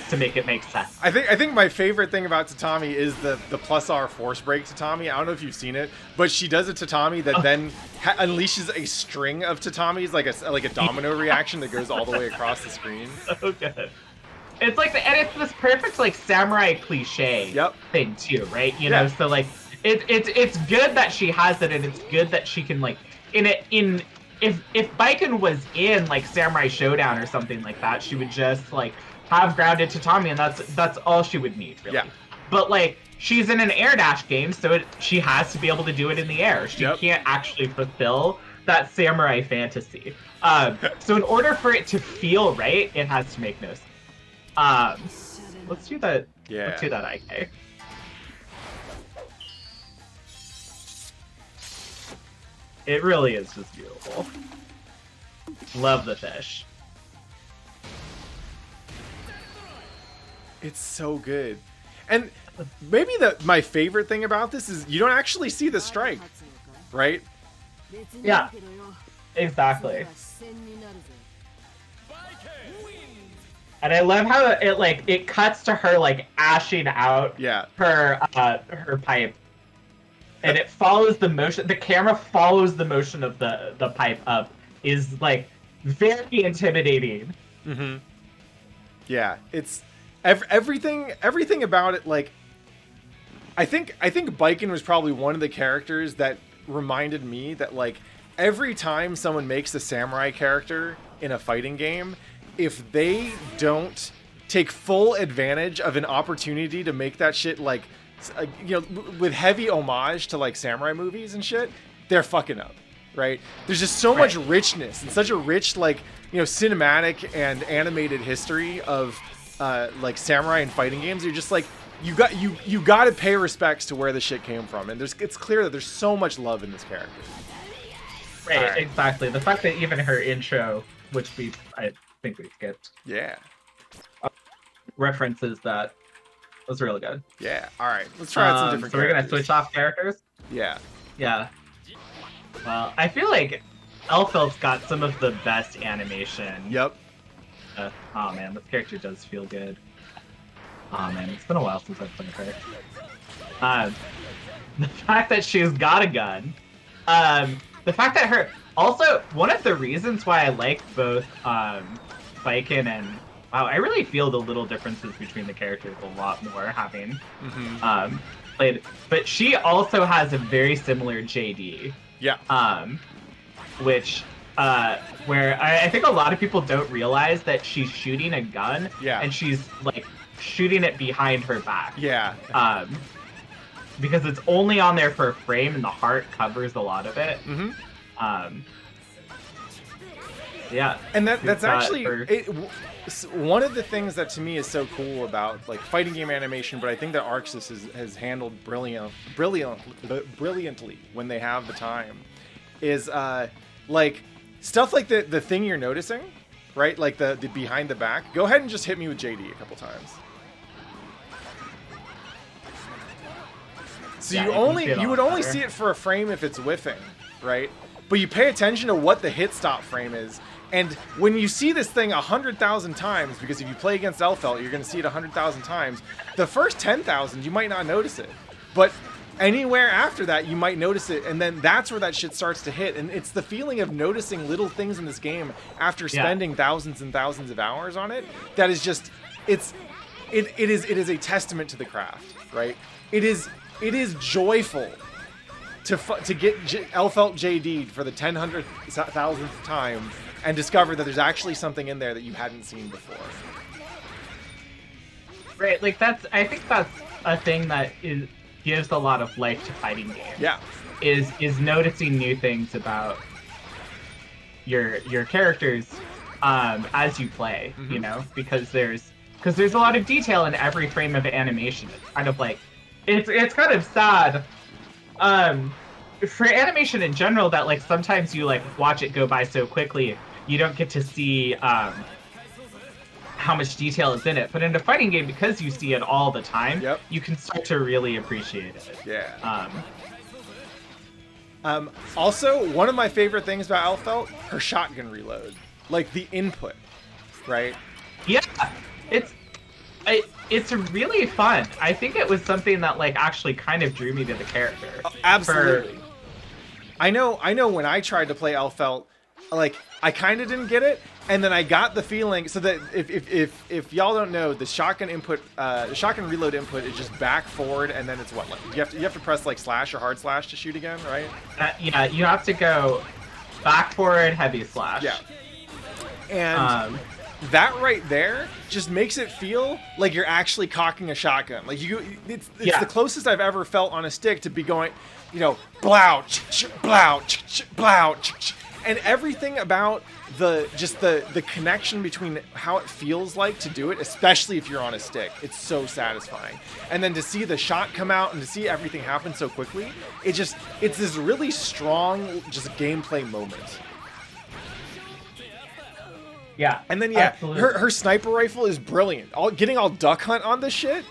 to make it make sense. I think my favorite thing about Tatami is the plus R force break Tatami. I don't know if you've seen it, but she does a Tatami that then unleashes a string of Tatamis, like a domino reaction that goes all the way across the screen. So good. It's like, and it's this perfect like samurai cliche thing too, right? You know, so like it's good that she has it, and it's good that she can like if Biken was in like Samurai Showdown or something like that, she would just like have grounded Tatami, and that's all she would need, really. Yeah. But like she's in an air dash game, so she has to be able to do it in the air. She can't actually fulfill that samurai fantasy. So in order for it to feel right, it has to make no sense. Let's do that. Let's do that IK. It really is just beautiful. Love the fish. It's so good. And maybe my favorite thing about this is you don't actually see the strike, right? Yeah, exactly. And I love how it cuts to her like ashing out her pipe. And it follows the motion. The camera follows the motion of the pipe up. Is like very intimidating. Mm-hmm. Yeah, it's everything about it. Like, I think Baiken was probably one of the characters that reminded me that like every time someone makes a samurai character in a fighting game, if they don't take full advantage of an opportunity to make that shit like, you know, with heavy homage to like samurai movies and shit, they're fucking up, right? There's just so much richness and such a rich, like, you know, cinematic and animated history of like samurai and fighting games. You're just like, you got to pay respects to where the shit came from, and it's clear that there's so much love in this character. Right, exactly. The fact that even her intro, which I think we skipped, references that was really good. Yeah. All right, let's try out some different. So we're gonna switch off characters. Yeah. Yeah. Well, I feel like Elfelt's got some of the best animation. Yep. Oh man, this character does feel good. Oh man, it's been a while since I've played her. The fact that she's got a gun. The fact that her... Also, one of the reasons why I like both Baiken and... Wow, I really feel the little differences between the characters a lot more having played... But she also has a very similar JD. Yeah. Which... where I think a lot of people don't realize that she's shooting a gun, and she's like shooting it behind her back. Yeah. Because it's only on there for a frame, and the heart covers a lot of it. Mm-hmm. Yeah. And that's actually one of the things that to me is so cool about like fighting game animation, but I think that ArcSys has handled brilliantly when they have the time, is like stuff like the thing you're noticing, right? Like the behind the back. Go ahead and just hit me with JD a couple times. So you would only see it for a frame if it's whiffing, right? But you pay attention to what the hit stop frame is. And when you see this thing 100,000 times, because if you play against Elfelt, you're going to see it 100,000 times. The first 10,000, you might not notice it. But anywhere after that, you might notice it, and then that's where that shit starts to hit. And it's the feeling of noticing little things in this game after spending thousands and thousands of hours on it that is just, it is a testament to the craft, right? It is joyful to get Elfelt JD'd for the 100,000th time and discover that there's actually something in there that you hadn't seen before. Right, like I think that's a thing that gives a lot of life to fighting games. Yeah. Is noticing new things about your characters as you play, you know, because there's a lot of detail in every frame of animation. It's kind of like it's kind of sad for animation in general that like sometimes you like watch it go by so quickly you don't get to see how much detail is in it. But in a fighting game, because you see it all the time, you can start to really appreciate it. Yeah. Also, one of my favorite things about Elfelt, her shotgun reload. Like the input, right? Yeah. It's really fun. I think it was something that like actually kind of drew me to the character. Oh, absolutely. I know when I tried to play Elfelt, like I kind of didn't get it, and then I got the feeling. So that if y'all don't know, the shotgun input, the shotgun reload input is just back, forward, and then it's what, like you have to press like slash or hard slash to shoot again, right? Yeah, you have to go back, forward, heavy slash. Yeah. And that right there just makes it feel like you're actually cocking a shotgun. Like it's the closest I've ever felt on a stick to be going, you know, blow, blow, blow. and everything about the connection between how it feels like to do it, especially if you're on a stick, it's so satisfying. And then to see the shot come out and to see everything happen so quickly, it's this really strong just gameplay moment. Yeah. And then her sniper rifle is brilliant. Getting all duck hunt on this shit.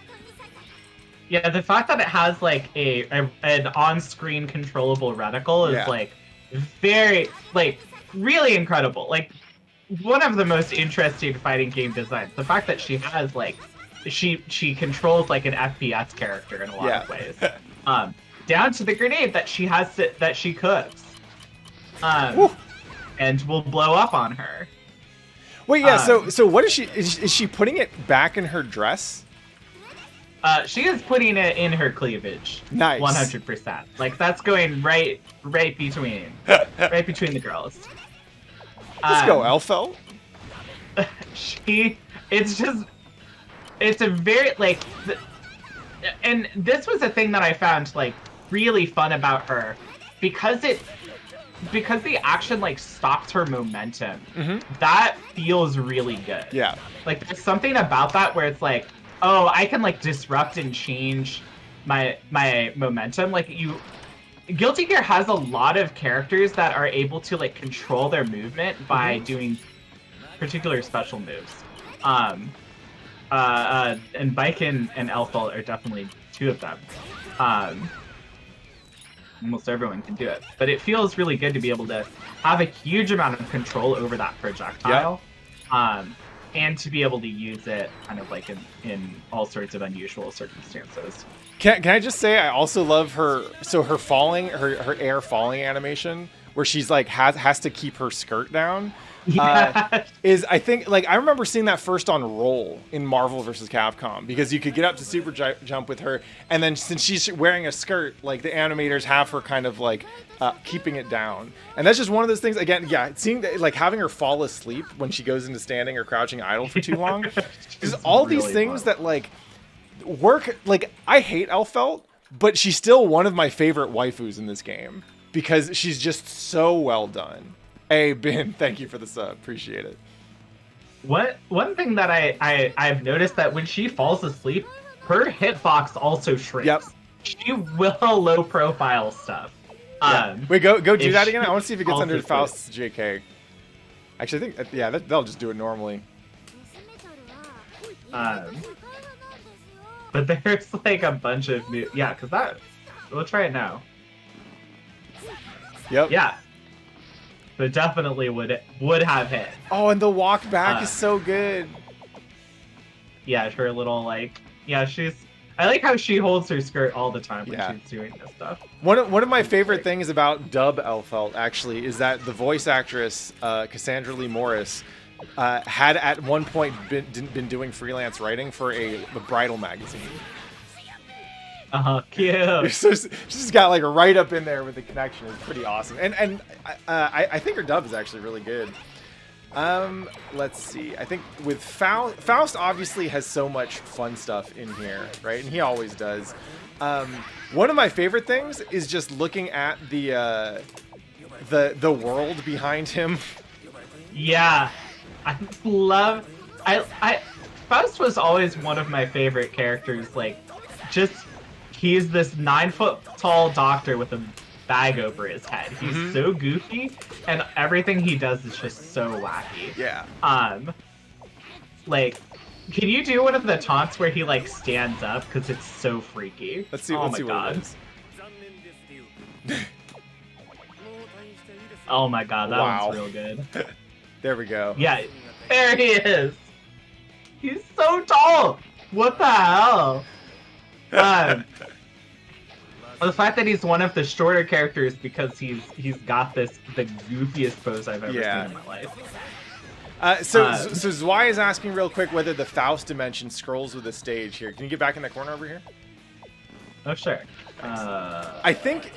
Yeah, the fact that it has like an on-screen controllable reticle is like very really incredible. Like one of the most interesting fighting game designs. The fact that she has like she controls like an FPS character in a lot of ways. Down to the grenade that she has that she cooks. And will blow up on her. Wait, yeah. So what is she? Is she putting it back in her dress? She is putting it in her cleavage. Nice. 100%. Like that's going right between the girls. Let's go, Elfel. It's a very like, and this was a thing that I found like really fun about her, because the action like stops her momentum. That feels really good. Yeah. Like there's something about that where it's like, oh, I can like disrupt and change my momentum. Like Guilty Gear has a lot of characters that are able to like control their movement by doing particular special moves. And Bike and Elfel are definitely two of them. Almost everyone can do it, but it feels really good to be able to have a huge amount of control over that projectile. And to be able to use it kind of like in all sorts of unusual circumstances. Can I just say I also love her her air falling animation where she's like has to keep her skirt down. Is I think like I remember seeing that first on Roll in Marvel vs. Capcom, because you could get up to super jump with her, and then since she's wearing a skirt, like the animators have her kind of like keeping it down, and that's just one of those things. Again, seeing like having her fall asleep when she goes into standing or crouching idle for too long, because all really these things that like work. Like I hate Elfelt, but she's still one of my favorite waifus in this game because she's just so well done. Hey, Ben, thank you for the sub. Appreciate it. One thing that I've noticed that when she falls asleep, her hitbox also shrinks. Yep. She will low profile stuff. Wait, go do that again. I want to see if it gets under Faust's JK. Actually, I think they'll just do it normally. But there's like a bunch of new because we'll try it now. Yep. Yeah. But definitely would have hit. Oh, and the walk back is so good. Yeah, her little like I like how she holds her skirt all the time when she's doing this stuff. One of my favorite things about Dub Elfelt actually is that the voice actress Cassandra Lee Morris had at one point been doing freelance writing for a bridal magazine. Cute. So she's got like right up in there with the connection. It's pretty awesome, and I think her dub is actually really good. Let's see. I think with Faust obviously has so much fun stuff in here, right? And he always does. One of my favorite things is just looking at the world behind him. Yeah, I Faust was always one of my favorite characters. Like, he's this 9-foot-tall doctor with a bag over his head. He's so goofy, and everything he does is just so wacky. Yeah. Like, can you do one of the taunts where he like stands up because it's so freaky? Let's see. Oh let's my see god. What it is. Oh my god, that one's real good. There we go. Yeah, there he is. He's so tall. What the hell? The fact that he's one of the shorter characters because he's got the goofiest pose I've ever seen in my life. So Zwei is asking real quick whether the Faust dimension scrolls with the stage here. Can you get back in that corner over here? Oh sure. I think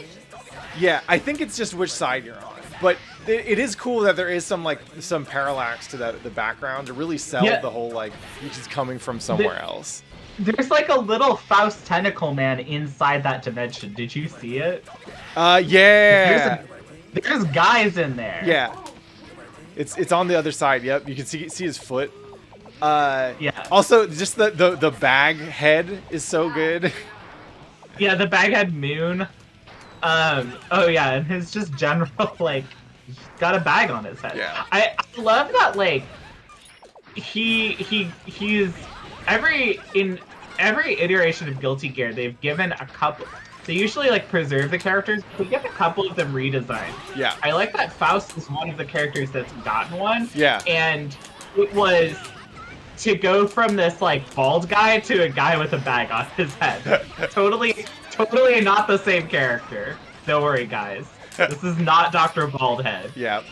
it's just which side you're on. But it is cool that there is some parallax to the background to really sell the whole like which is coming from somewhere else. There's like a little Faust tentacle man inside that dimension. Did you see it? Yeah. There's guys in there. Yeah. It's on the other side. Yep, you can see his foot. Yeah. Also, just the bag head is so good. Yeah, the baghead moon. Oh yeah, and his just general like, he's got a bag on his head. Yeah. I love that like, he's in every iteration of Guilty Gear, they've given a couple. They usually like preserve the characters, but we get a couple of them redesigned. Yeah. I like that Faust is one of the characters that's gotten one. Yeah. And it was to go from this like bald guy to a guy with a bag on his head. Totally not the same character. Don't worry, guys. This is not Dr. Baldhead. Yeah.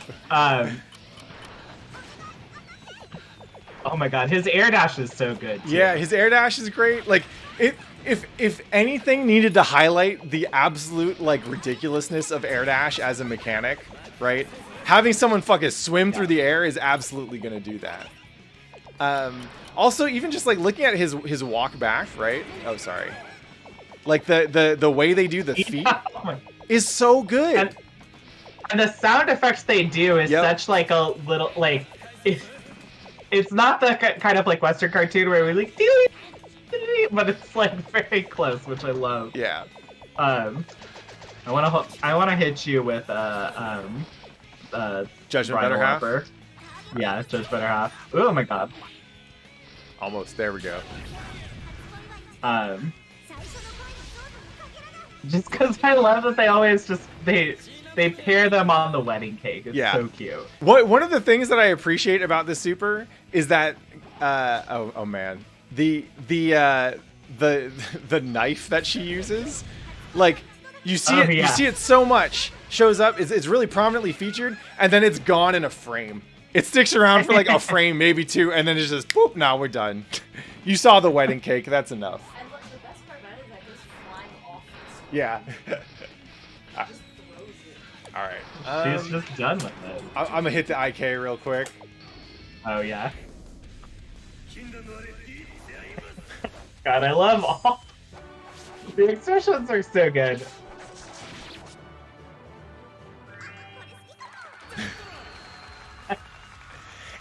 Oh my god, his air dash is so good. Too. Yeah, his air dash is great. Like, if anything needed to highlight the absolute like ridiculousness of air dash as a mechanic, right? Having someone fucking swim through the air is absolutely gonna do that. Also, even just like looking at his walk back, right? Oh, sorry. Like the way they do the feet is so good. And the sound effects they do is such like a little like it's not the kind of like Western cartoon where we like but it's like very close, which I love. Yeah. I wanna hit you with Judgment Better Half. Yeah, Judge Better Half. Oh my god. Almost. There we go. Just because I love that they always just they pair them on the wedding cake. It's so cute. One of the things that I appreciate about this super is that oh man, the knife that she uses, like you see it, you see it so much, shows up, it's really prominently featured, and then it's gone in a frame. It sticks around for like a frame, maybe two, and then it's just boop. Now we're done. You saw the wedding cake. That's enough. And look, the best part about it is that goes flying off. Yeah. All right. She's just done with it. I'm gonna hit the IK real quick. Oh yeah. God, I love all the expressions are so good.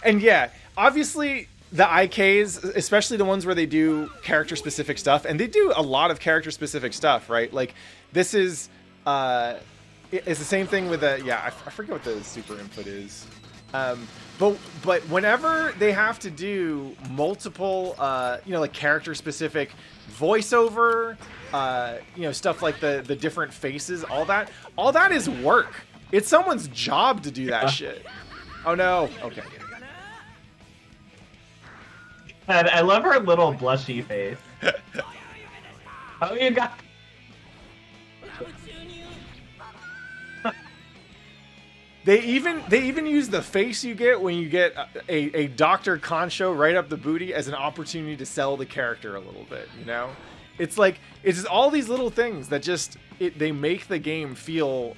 And yeah, obviously the IKs, especially the ones where they do character-specific stuff, and they do a lot of character-specific stuff, right? Like this is, it's the same thing with the I forget what the super input is, but whenever they have to do multiple, like character-specific voiceover, stuff like the different faces, all that is work. It's someone's job to do that shit. Oh no. Okay. And I love her little blushy face. Oh, you got. They even use the face you get when you get a Dr. Concho right up the booty as an opportunity to sell the character a little bit. You know, it's like it's just all these little things that just they make the game feel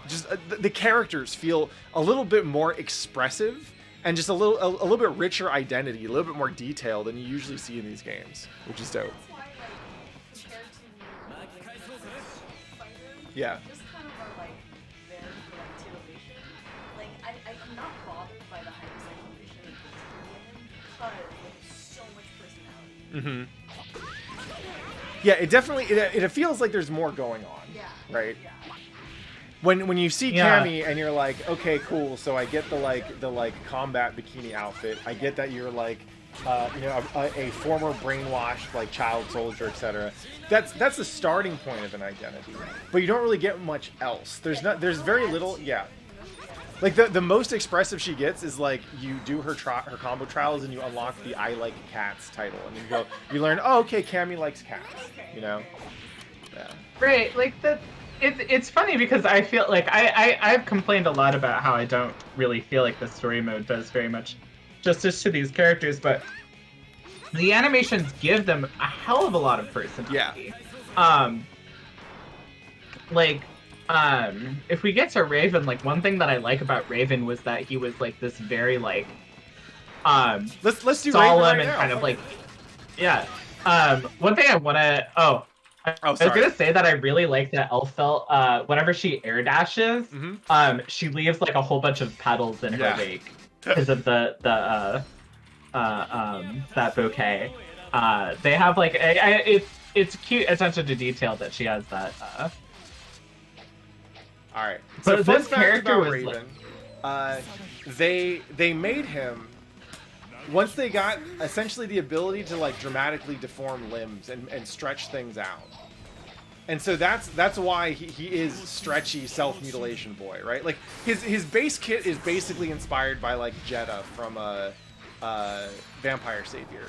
just the characters feel a little bit more expressive. And just a little bit richer identity, a little bit more detail than you usually see in these games, which is dope. Yeah. Just kind of are like very good at animation. Like I'm not bothered by the hypersexualization of because it's so much personality. Yeah, it definitely it feels like there's more going on. Yeah. Right. Yeah. When you see Cammy and you're like, okay, cool, so I get the combat bikini outfit. I get that you're like, a former brainwashed like child soldier, etc. That's the starting point of an identity. But you don't really get much else. There's very little. Yeah. Like the most expressive she gets is like you do her combo trials and you unlock the I like cats title and you learn, oh, okay, Cammy likes cats. You know. Yeah. Right, like the. It's funny because I feel like I've complained a lot about how I don't really feel like the story mode does very much justice to these characters, but the animations give them a hell of a lot of personality. Yeah. If we get to Raven, like one thing that I like about Raven was that he was like this very like let's do solemn Raven right and now. kind of like one thing I wanna I was gonna say that I really like that Elphelt, whenever she air dashes, she leaves like a whole bunch of petals in her wake because of that bouquet. They have like it's cute attention to detail that she has that. All right. So but fun this fact character about was Raven, they made him. Once they got essentially the ability to like dramatically deform limbs and stretch things out. And so that's why he is stretchy self-mutilation boy, right? Like his base kit is basically inspired by like Jeddah from Vampire Savior.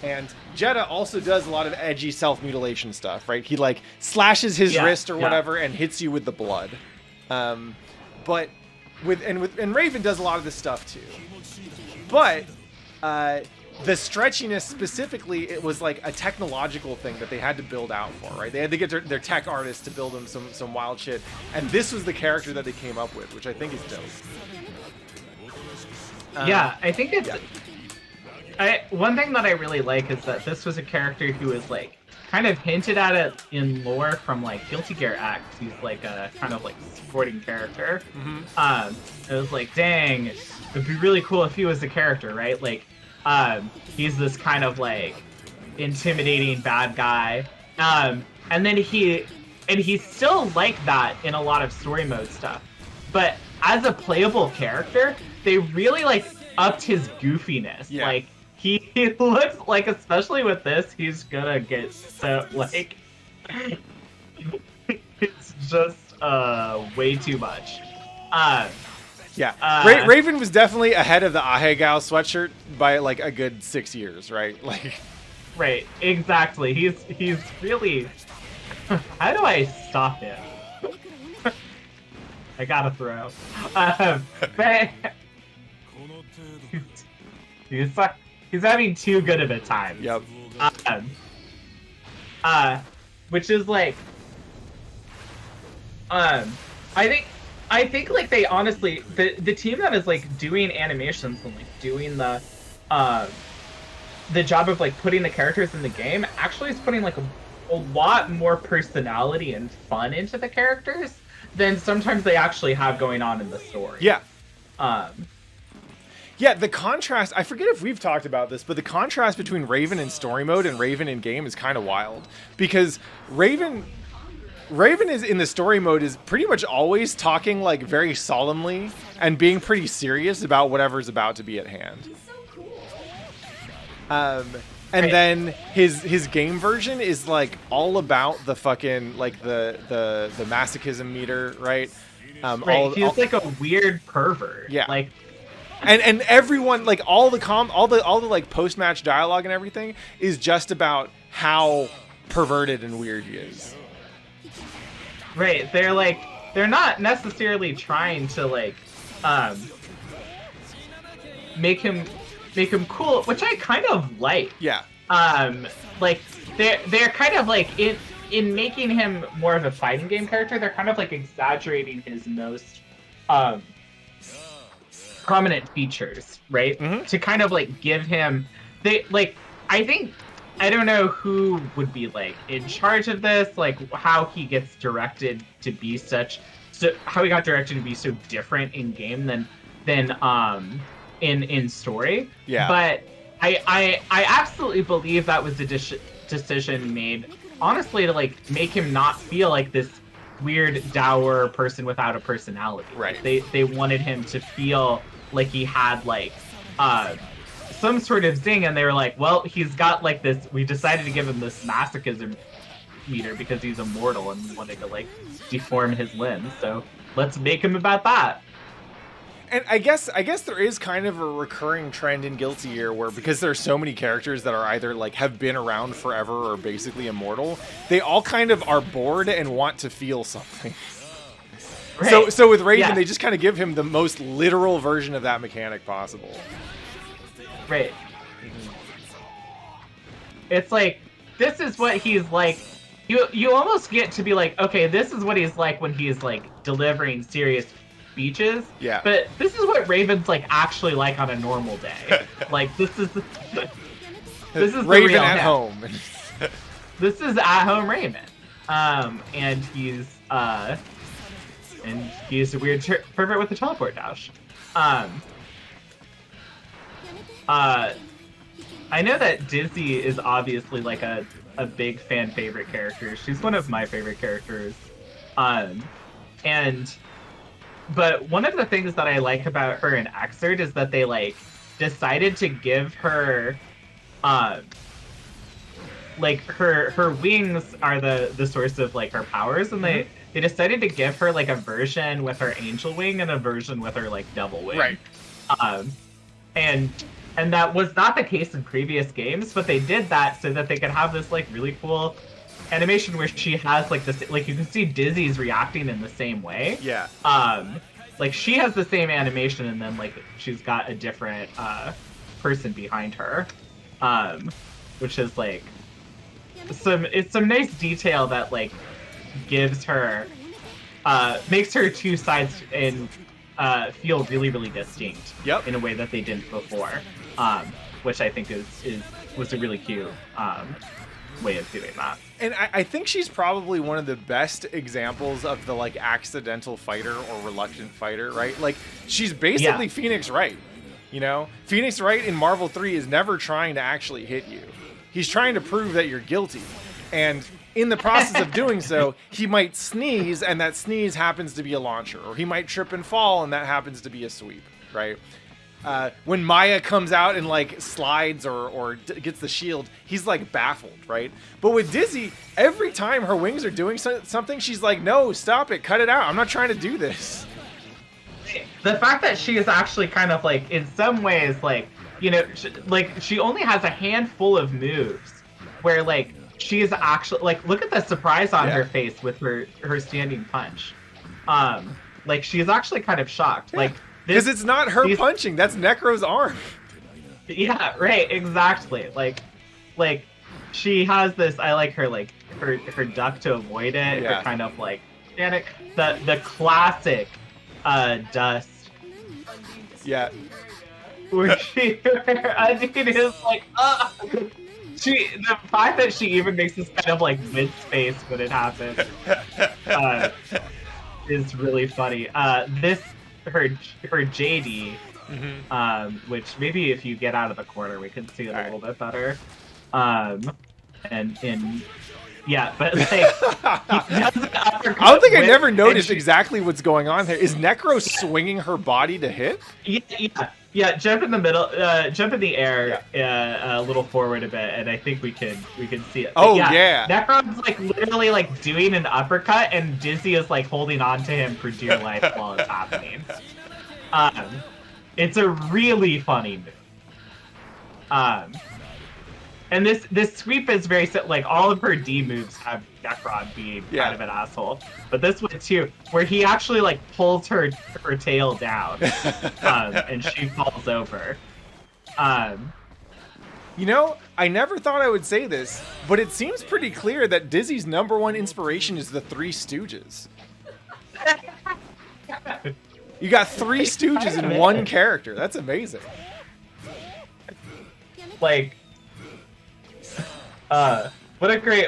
And Jeddah also does a lot of edgy self-mutilation stuff, right? He like slashes his wrist or whatever and hits you with the blood. But Raven does a lot of this stuff too. But the stretchiness specifically, it was like a technological thing that they had to build out for, right? They had to get their tech artists to build them some wild shit, and this was the character that they came up with, which I think is dope. I think it's. One thing that I really like is that this was a character who was like kind of hinted at it in lore from like Guilty Gear X. He's like a kind of like supporting character. It was like, dang, it'd be really cool if he was the character, right? Like, he's this kind of like intimidating bad guy, and then he's still like that in a lot of story mode stuff. But as a playable character, they really like upped his goofiness. Yeah. Like he looks like, especially with this, he's gonna get so like it's just way too much. Raven was definitely ahead of the Ahegao sweatshirt by like a good 6 years, right? Like, right, exactly. He's really. How do I stop him? I gotta throw. He's having too good of a time. Yep. Which is like, I think like they honestly the team that is like doing animations and like doing the job of like putting the characters in the game actually is putting like a lot more personality and fun into the characters than sometimes they actually have going on in the story. Yeah. Yeah, the contrast, I forget if we've talked about this, but the contrast between Raven in story mode and Raven in game is kind of wild. Because Raven is in the story mode is pretty much always talking like very solemnly and being pretty serious about whatever's about to be at hand. He's so cool. And then his game version is like all about the fucking like the masochism meter, right? He's like a weird pervert. Yeah. Like, and everyone like all the like post match dialogue and everything is just about how perverted and weird he is. Right. They're not necessarily trying to like make him cool, which I kind of like. Yeah. Like they're kind of like in making him more of a fighting game character, they're kind of like exaggerating his most prominent features, right? Mm-hmm. To kind of like give him I don't know who would be like in charge of this, like how he gets directed to be how he got directed to be so different in game than in story. Yeah. But I absolutely believe that was the decision made, honestly, to like make him not feel like this weird dour person without a personality. Right. They wanted him to feel like he had like some sort of zing, and they were like, well, he's got like this, we decided to give him this masochism meter because he's immortal and we wanted to like deform his limbs, so let's make him about that. And I guess there is kind of a recurring trend in Guilty Gear where, because there are so many characters that are either like have been around forever or basically immortal, they all kind of are bored and want to feel something. Right. So with Raven, they just kind of give him the most literal version of that mechanic possible. Right. Mm-hmm. It's like, this is what he's like. You almost get to be like, okay, this is what he's like when he's like delivering serious speeches. Yeah. But this is what Raven's like actually like on a normal day. Like this is Raven at home. This is at home Raven. and he's a weird pervert with a teleport dash. I know that Dizzy is obviously like a big fan favorite character. She's one of my favorite characters. But one of the things that I like about her in Xrd is that they like decided to give her like her wings are the source of like her powers, and they decided to give her like a version with her angel wing and a version with her like devil wing. Right. And that was not the case in previous games, but they did that so that they could have this like really cool animation where she has like this, like you can see Dizzy's reacting in the same way. Yeah. Like she has the same animation, and then like she's got a different person behind her, which is like some nice detail that like gives her makes her two sides and feel really, really distinct. Yep. In a way that they didn't before, which I think was a really cute way of doing that. And I think she's probably one of the best examples of the like accidental fighter or reluctant fighter, right? Like she's basically Phoenix Wright, you know? Phoenix Wright in Marvel 3 is never trying to actually hit you. He's trying to prove that you're guilty. And in the process of doing so, he might sneeze, and that sneeze happens to be a launcher. Or he might trip and fall, and that happens to be a sweep, right? When Maya comes out and like slides or gets the shield, he's like baffled, right? But with Dizzy, every time her wings are doing something, she's like, no, stop it, cut it out. I'm not trying to do this. The fact that she is actually kind of like, in some ways, like, you know, she only has a handful of moves where like she is actually like, look at the surprise on her face with her standing punch. Like she's actually kind of shocked. Like, because it's not her punching, that's Necro's arm. Yeah, right, exactly. Like she has this, I like her like her duck to avoid it, her kind of like panic. The classic dust. Yeah. Where Undine is like, the fact that she even makes this kind of like mid space when it happens is really funny. Her JD, which maybe if you get out of the corner we can see it a little bit better. But like, I don't think I never noticed exactly what's going on there. Is Necro swinging her body to hit? Yeah. Jump in the middle, jump in the air, a little forward a bit, and I think we can see it. But Necron's like literally like doing an uppercut, and Dizzy is like holding on to him for dear life while it's happening. It's a really funny move. And this sweep is very like all of her D moves have Necron being kind of an asshole, but this one too, where he actually like pulls her tail down, and she falls over. You know, I never thought I would say this, but it seems pretty clear that Dizzy's #1 inspiration is the Three Stooges. You got Three Stooges in one character. That's amazing. Like. What a great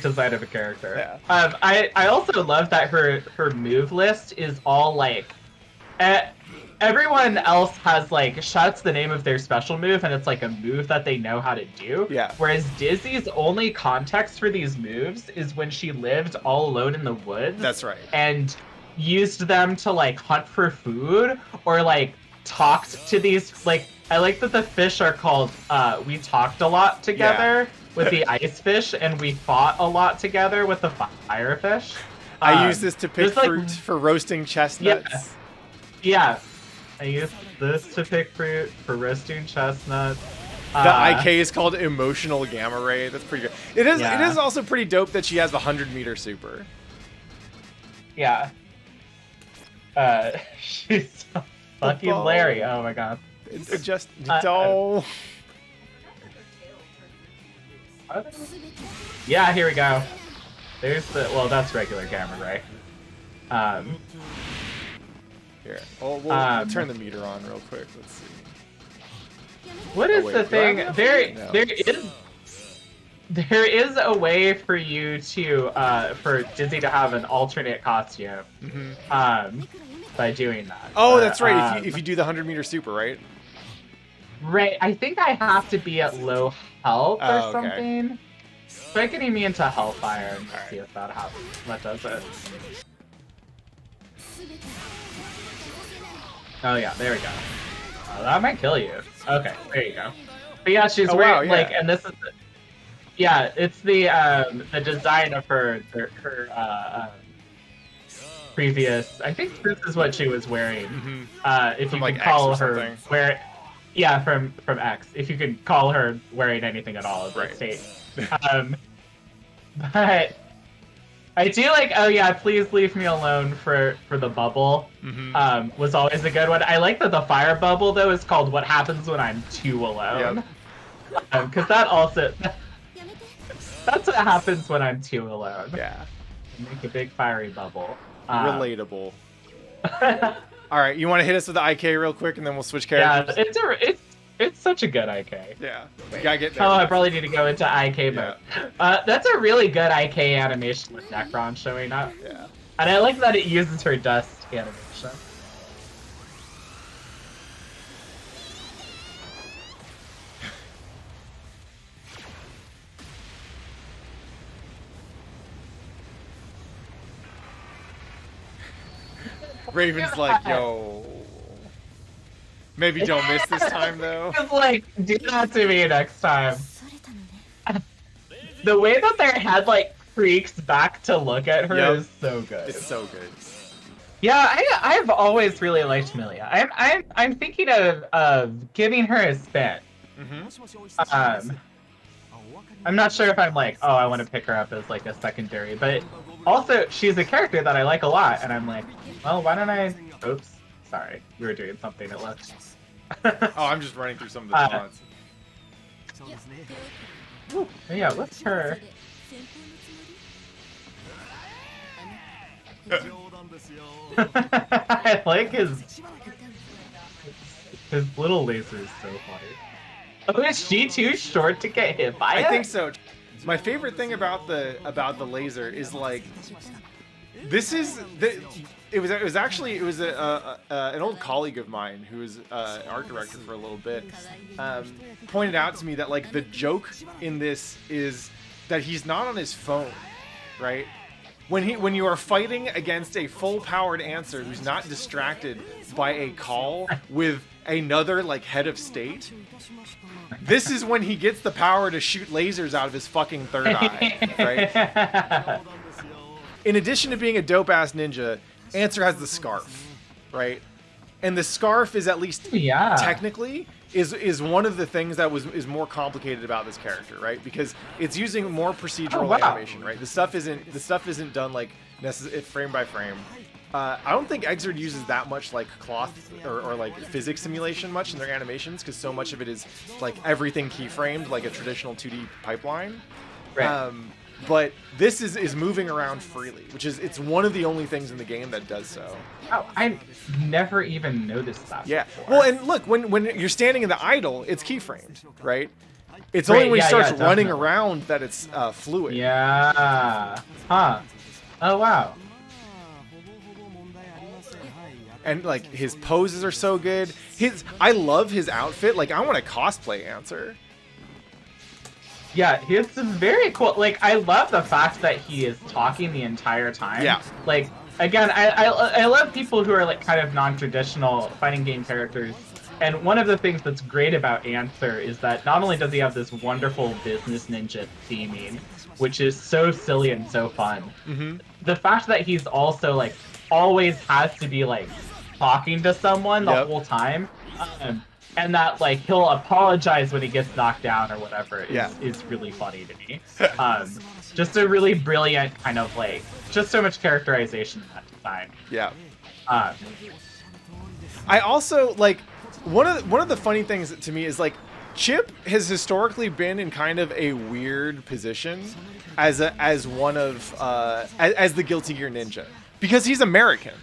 design of a character. Yeah. I also love that her move list is all like, everyone else has like shouts the name of their special move, and it's like a move that they know how to do. Yeah. Whereas Dizzy's only context for these moves is when she lived all alone in the woods. That's right. And used them to like hunt for food or like talked to these like. I like that the fish are called we talked a lot together with the ice fish, and we fought a lot together with the fire fish. I use this to pick fruit for roasting chestnuts. Yeah. I use this to pick fruit for roasting chestnuts. The IK is called Emotional Gamma Ray. That's pretty good. It is also pretty dope that she has the 100-meter super. Yeah. She's so fucking Larry. Oh my god. It's just doll. Yeah, here we go. There's that's regular Gamma Ray. Here, we'll turn the meter on real quick. Let's see. What is the thing? There There is a way for you to, for Dizzy to have an alternate costume, by doing that. Oh, that's right. If you do the 100-meter super, right? Right. I think I have to be at low health or Oh, okay. something. Try getting me into Hellfire and see if that happens. That does it. Oh yeah, there we go. Oh, that might kill you. Okay, there you go. But yeah, she's wearing like, and this is, yeah, it's the design of her previous. I think this is what she was wearing. If you like can call X or her something. yeah, from X. If you could call her wearing anything at all, as right. State. But I do like, oh yeah, please leave me alone for the bubble. Was always a good one. I like that the fire bubble though is called "What Happens When I'm Too Alone," because that also that's what happens when I'm too alone. Yeah, make a big fiery bubble. Relatable. All right, you want to hit us with the IK real quick, and then we'll switch characters. Yeah, it's such a good IK. Yeah, you gotta get there. Oh, I probably need to go into IK mode. That's a really good IK animation with Necron showing up. Yeah. And I like that it uses her dust animation. Raven's like, yo. Maybe don't miss this time, though. It's like, do that to me next time. The way that their head, like, creaks back to look at her is so good. It's so good. Yeah, I've always really liked Milia. I'm thinking of giving her a spin. I'm not sure if I'm like, oh, I want to pick her up as, like, a secondary, but also, she's a character that I like a lot, and I'm like, well, why don't I... Oops. Sorry, we were doing something it looked. Oh, I'm just running through some of the taunts. Yeah, what's her? I like his little laser is so funny. Oh, is she too short to get hit by it? I think so. My favorite thing about the laser is like, this is it was an old colleague of mine who was art director for a little bit, pointed out to me that like the joke in this is that he's not on his phone, right? When you are fighting against a full-powered answer who's not distracted by a call with another like head of state, this is when he gets the power to shoot lasers out of his fucking third eye, right? In addition to being a dope-ass ninja, Answer has the scarf, right? And the scarf is at least technically is one of the things that is more complicated about this character, right? Because it's using more procedural animation, right? The stuff isn't done like frame by frame. I don't think Xrd uses that much like cloth or like physics simulation much in their animations, because so much of it is like everything keyframed like a traditional 2D pipeline. Right. But this is moving around freely, it's one of the only things in the game that does so. Oh, I never even noticed that. Yeah. Before. Well, and look, when you're standing in the idle, it's keyframed, right? It's only when he starts running around that it's fluid. Yeah. Huh. Oh wow. And like his poses are so good. I love his outfit. Like, I want to cosplay Answer. Yeah, he's very cool. Like, I love the fact that he is talking the entire time. Yeah. Like, again, I love people who are like kind of non-traditional fighting game characters. And one of the things that's great about Answer is that not only does he have this wonderful business ninja theming, which is so silly and so fun, the fact that he's also like always has to be like talking to someone the whole time. And that like he'll apologize when he gets knocked down or whatever is really funny to me. Just a really brilliant kind of like just so much characterization in that design. Yeah. I also like one of the funny things to me is like Chip has historically been in kind of a weird position as the Guilty Gear Ninja, because he's American,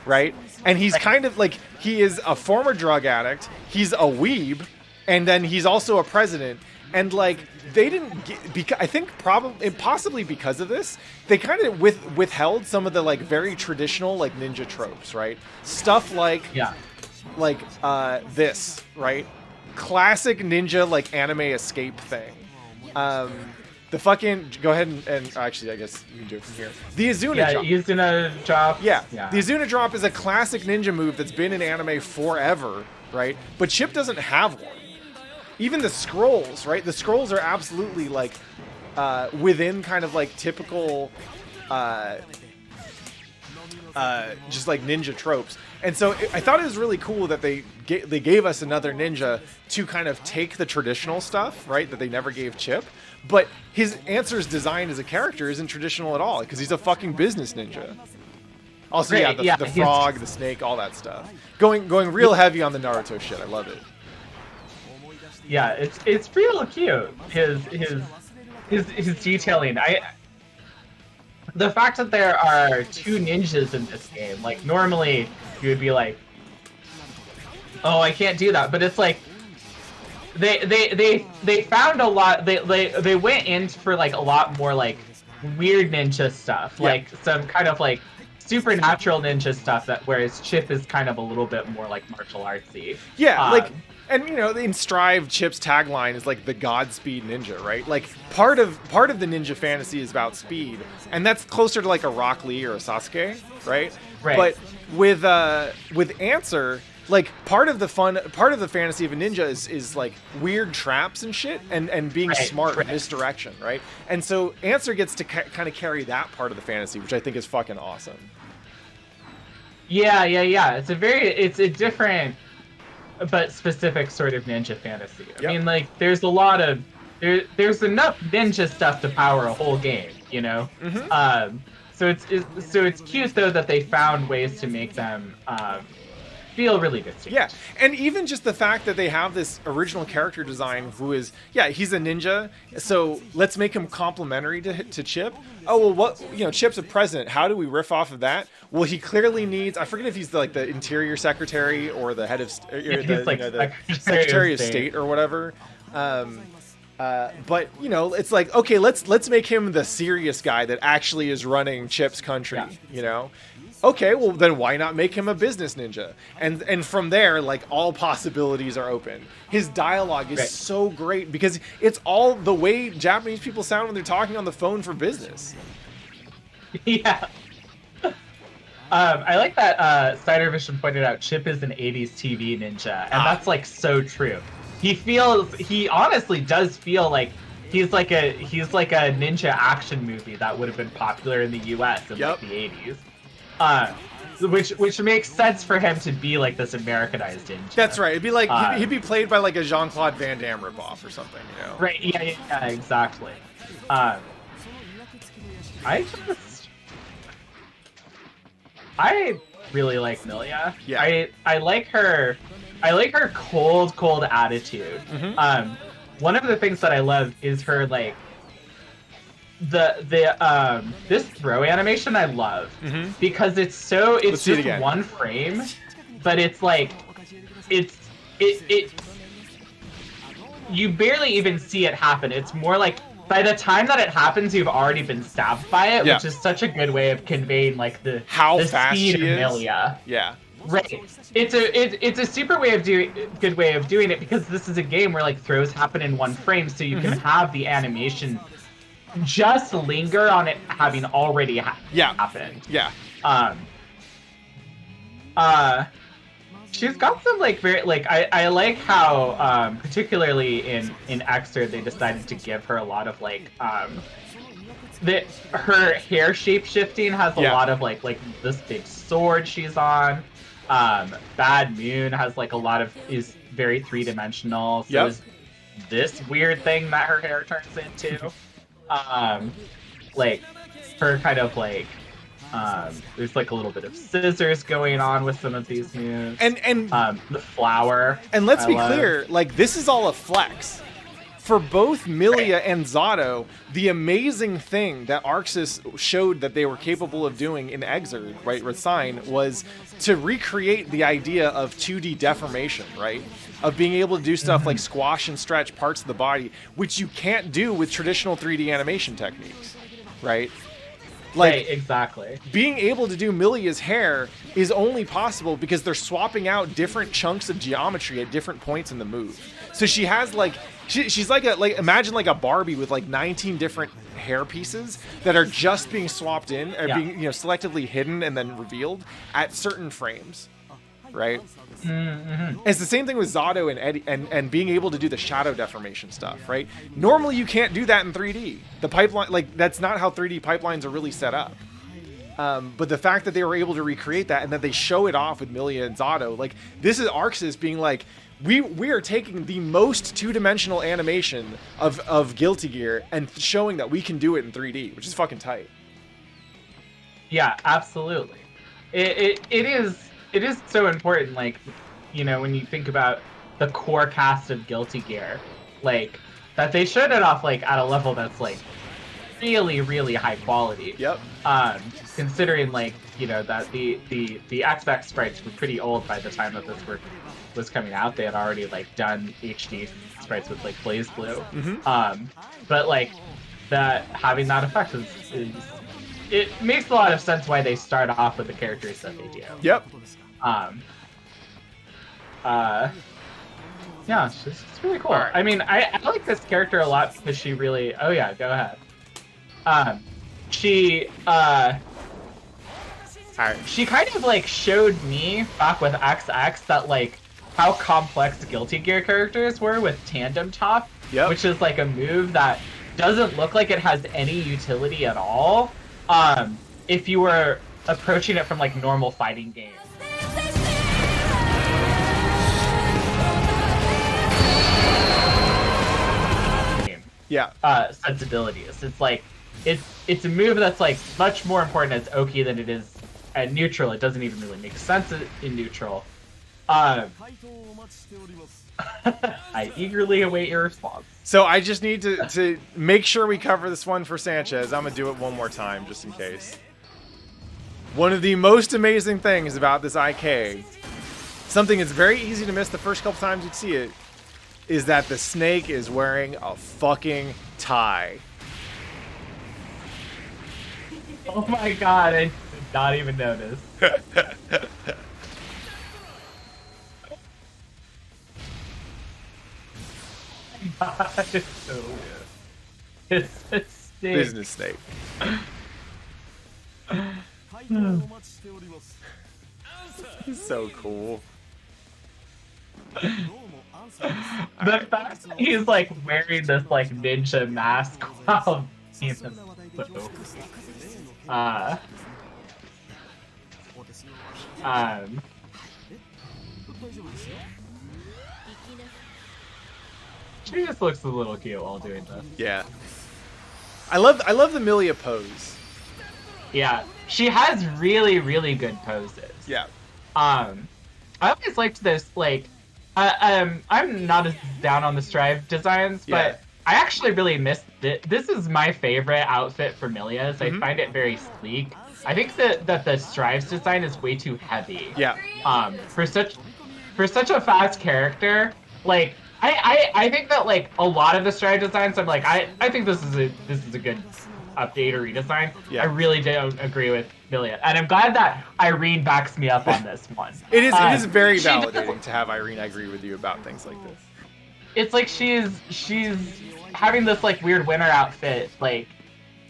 right? And he's kind of like, he is a former drug addict, he's a weeb, and then he's also a president. And like they didn't get, I think probably possibly because of this, they kind of withheld some of the like very traditional like ninja tropes, right? Stuff like this, right? Classic ninja like anime escape thing. The fucking go ahead and actually I guess you can do it from here. The Izuna drop. Izuna drop. Yeah, the Izuna drop is a classic ninja move that's been in anime forever, right? But Chip doesn't have one. Even the scrolls, right? The scrolls are absolutely like within kind of like typical just like ninja tropes. And so I thought it was really cool that they gave us another ninja to kind of take the traditional stuff, right, that they never gave Chip. But his Answer's design as a character isn't traditional at all because he's a fucking business ninja. Also, the frog, the snake, all that stuff. Going real heavy on the Naruto shit. I love it. Yeah, it's real cute. His detailing. The fact that there are 2 ninjas in this game, like normally you would be like, oh, I can't do that, but it's like they found a lot. They went in for like a lot more like weird ninja stuff, like some kind of like supernatural ninja stuff. That whereas Chip is kind of a little bit more like martial artsy. Yeah, like. And you know, in Strive, Chip's tagline is like the Godspeed ninja, right? Like part of the ninja fantasy is about speed, and that's closer to like a Rock Lee or a Sasuke, right? Right. But with Answer, like part of the fantasy of a ninja is like weird traps and shit, and being smart in misdirection, right? And so Answer gets to kind of carry that part of the fantasy, which I think is fucking awesome. Yeah. It's a different but specific sort of ninja fantasy. I mean, like, there's a lot of there's enough ninja stuff to power a whole game, you know. Mm-hmm. So it's cute though that they found ways to make them feel really distinct. Yeah, and even just the fact that they have this original character design who is he's a ninja, so let's make him complementary to Chip. Oh well, what Chip's a president. How do we riff off of that? Well, he clearly needs. I forget if he's the interior secretary or the head of the secretary of state or whatever. But it's like, okay, let's make him the serious guy that actually is running Chip's country. Okay, well then why not make him a business ninja? And from there, like, all possibilities are open. His dialogue is so great because it's all the way Japanese people sound when they're talking on the phone for business. Yeah. I like that Cider Vision pointed out Chip is an 80s TV ninja, and that's like so true. He honestly does feel like he's like a ninja action movie that would have been popular in the US in like the 80s. Which makes sense for him to be like this Americanized ninja. That's right. It'd be like he'd be played by like a Jean-Claude Van Damme ripoff or something, Right. Yeah, exactly. I really like Milia. Yeah. I like her cold attitude. Mm-hmm. One of the things that I love is her like this throw animation I love because it's just one frame, but it's like you barely even see it happen. It's more like by the time that it happens, you've already been stabbed by it, which is such a good way of conveying like the fast speed she of is. Milia. Yeah. Right. It's a super good way of doing it because this is a game where like throws happen in one frame, so you can have the animation just linger on it having already happened. Yeah. She's got some like very like I like how particularly in Xrd they decided to give her a lot of like her hair shape shifting has a lot of like this big sword she's on. Bad Moon has like a lot of is very 3-dimensional. So is this weird thing that her hair turns into. Like her kind of like there's like a little bit of scissors going on with some of these moves. And the flower. And let's be clear, like this is all a flex. for both Milia and Zato, the amazing thing that Arxis showed that they were capable of doing in Xrd, right, with Sign, was to recreate the idea of 2D deformation, right? Of being able to do stuff like squash and stretch parts of the body, which you can't do with traditional 3D animation techniques, right? Like, right, exactly. Being able to do Milia's hair is only possible because they're swapping out different chunks of geometry at different points in the move. So she has like, she's like imagine like a Barbie with like 19 different hair pieces that are just being swapped in, or being, you know, selectively hidden and then revealed at certain frames, right? It's the same thing with Zato and Eddie, and being able to do the shadow deformation stuff, right? Normally you can't do that in 3D. The pipeline, like, that's not how 3D pipelines are really set up. But the fact that they were able to recreate that and that they show it off with Milia and Zato, like, this is Arxis being like, we are taking the most two-dimensional animation of Guilty Gear and showing that we can do it in 3D, which is fucking tight. Yeah, absolutely. It is so important, like, you know, when you think about the core cast of Guilty Gear, like, that they showed it off, like, at a level that's, like, really, really high quality. Yep. Considering, like, you know, that the XX sprites were pretty old by the time that this work was coming out. They had already, like, done HD sprites with, like, Blaze Blue. But, like, that having that effect is it makes a lot of sense why they start off with the characters that they do. Yep. Yeah, it's really cool. Right. I mean, I like this character a lot because she really... Oh yeah, go ahead. She kind of, like, showed me back with XX that, like, how complex Guilty Gear characters were with Tandem Top, which is, like, a move that doesn't look like it has any utility at all, if you were approaching it from, like, normal fighting games. Sensibilities. It's like, it's a move that's, like, much more important as Oki than it is at neutral. It doesn't even really make sense in neutral. I eagerly await your response. So I just need to make sure we cover this one for Sanchez. I'm gonna do it one more time just in case. One of the most amazing things about this IK, something that's very easy to miss the first couple times you'd see it, is that the snake is wearing a fucking tie. Oh my god, I did not even notice. God, it's so weird. It's a snake. Business snake. So cool. The fact that he's, like, wearing this, like, ninja mask while he's so she just looks a little cute while doing this. Yeah. I love the Milia pose. Yeah. She has really, really good poses. Yeah. I always liked this, like, I'm not as down on the Strive designs, but I actually really missed it. This is my favorite outfit for Milia's. I find it very sleek. I think that the Strive's design is way too heavy. Yeah. For such a fast character, like, I think that, like, a lot of the Strive designs, I'm like, I think this is a good update or redesign. Yeah. I really don't agree with Milia, and I'm glad that Irene backs me up on this one. It is very validating to have Irene agree with you about things like this. It's like she's having this, like, weird winter outfit, like,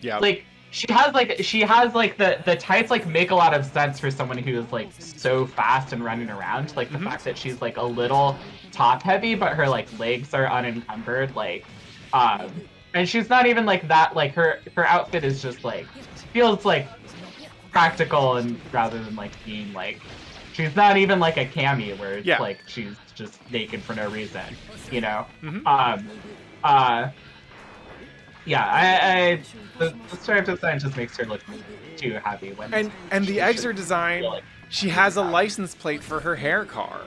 like she has like the tights, like, make a lot of sense for someone who is, like, so fast and running around. Like, the fact that she's, like, a little top heavy, but her, like, legs are unencumbered, like, and she's not even, like, that, like, her outfit is just, like, feels, like, practical, and rather than, like, being, like, she's not even, like, a cami where it's like she's just naked for no reason, you know? The Stripe design just makes her look too heavy when and the Xrd design, she has a license plate for her hair car.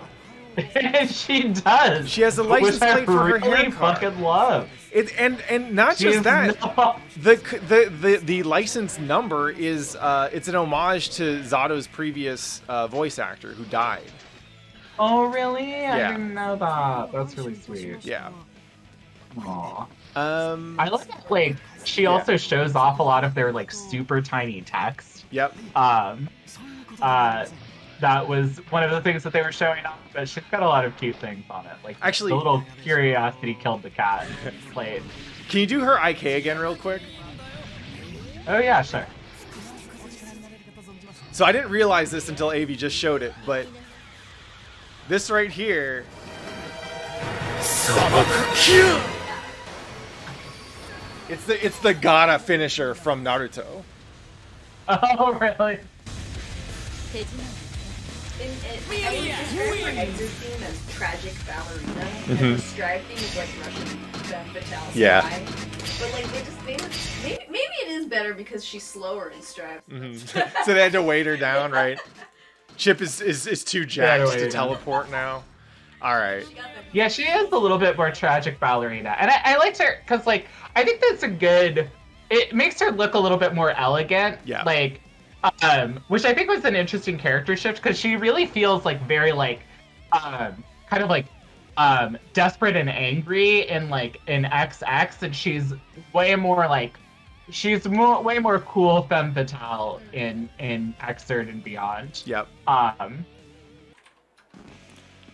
She does. She has a license plate for her really hand card. fucking love. And not She just is that, not- the license number is it's an homage to Zato's previous voice actor who died. Oh really? Yeah. I didn't know that. That's really sweet. Yeah. Aww. I like that, like she also shows off a lot of their like super tiny text. Yep. That was one of the things that they were showing off, but she's got a lot of cute things on it. Like actually, the little curiosity killed the cat plate. Can you do her IK again real quick? Oh yeah, sure. So I didn't realize this until Aevee just showed it, but this right here. It's the Gara finisher from Naruto. Oh really? I would describe her exit theme as tragic ballerina, and the stride theme is like Russian femme fatale style. But like they just maybe it is better because she's slower in stride. So they had to weight her down, right? Chip is too jacked to teleport now. All right. Yeah, she is a little bit more tragic ballerina, and I liked her because like I think that's a good. It makes her look a little bit more elegant. Yeah. Like. Which I think was an interesting character shift because she really feels like very like, kind of like, desperate and angry in like in XX, and she's way more like, way more cool femme fatale in Xrd and beyond. Yep.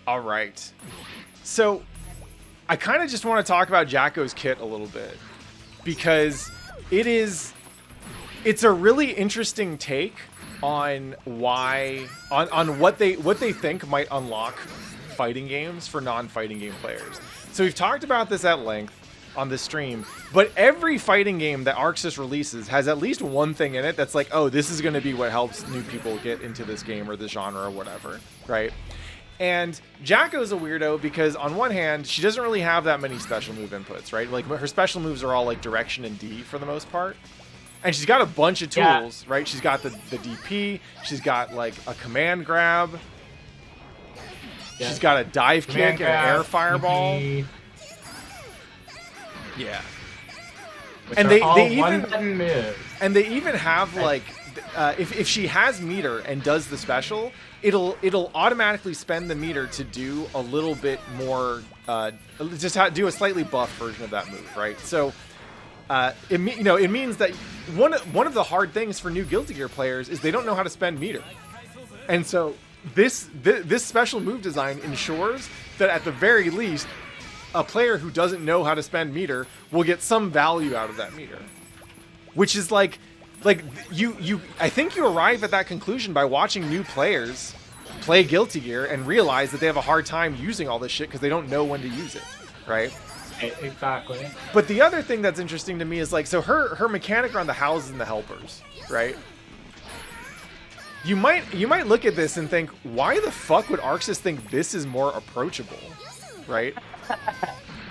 All right. So, I kind of just want to talk about Jacko's kit a little bit because it's a really interesting take on on what they think might unlock fighting games for non-fighting game players. So we've talked about this at length on the stream, but every fighting game that ArcSys releases has at least one thing in it that's like, oh, this is going to be what helps new people get into this game or this genre or whatever, right? And Jacko's a weirdo because on one hand, she doesn't really have that many special move inputs, right? Like her special moves are all like direction and D for the most part. And she's got a bunch of tools, right? She's got the DP. She's got like a command grab. Yeah. She's got a dive kick and an air fireball. DP. Yeah. Which and they even have like if she has meter and does the special, it'll automatically spend the meter to do a little bit more, do a slightly buff version of that move, right? So. It means that one of the hard things for new Guilty Gear players is they don't know how to spend meter, and so this special move design ensures that at the very least, a player who doesn't know how to spend meter will get some value out of that meter, which is like you. I think you arrive at that conclusion by watching new players play Guilty Gear and realize that they have a hard time using all this shit because they don't know when to use it, right? Exactly. But the other thing that's interesting to me is like, so her mechanic around the houses and the helpers, right? You might look at this and think, why the fuck would ArcSys think this is more approachable, right?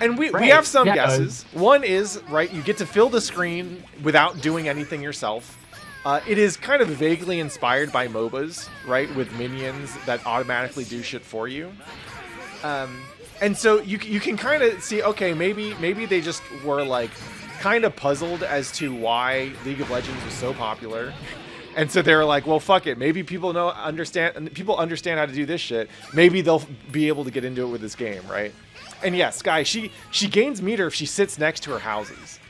And we have some guesses. One is, right, you get to fill the screen without doing anything yourself. It is kind of vaguely inspired by MOBAs, right, with minions that automatically do shit for you. And so you can kind of see, okay, maybe they just were like kind of puzzled as to why League of Legends was so popular. And so they were like, well, fuck it. Maybe people understand how to do this shit. Maybe they'll be able to get into it with this game, right? And yeah, Sky, she gains meter if she sits next to her houses.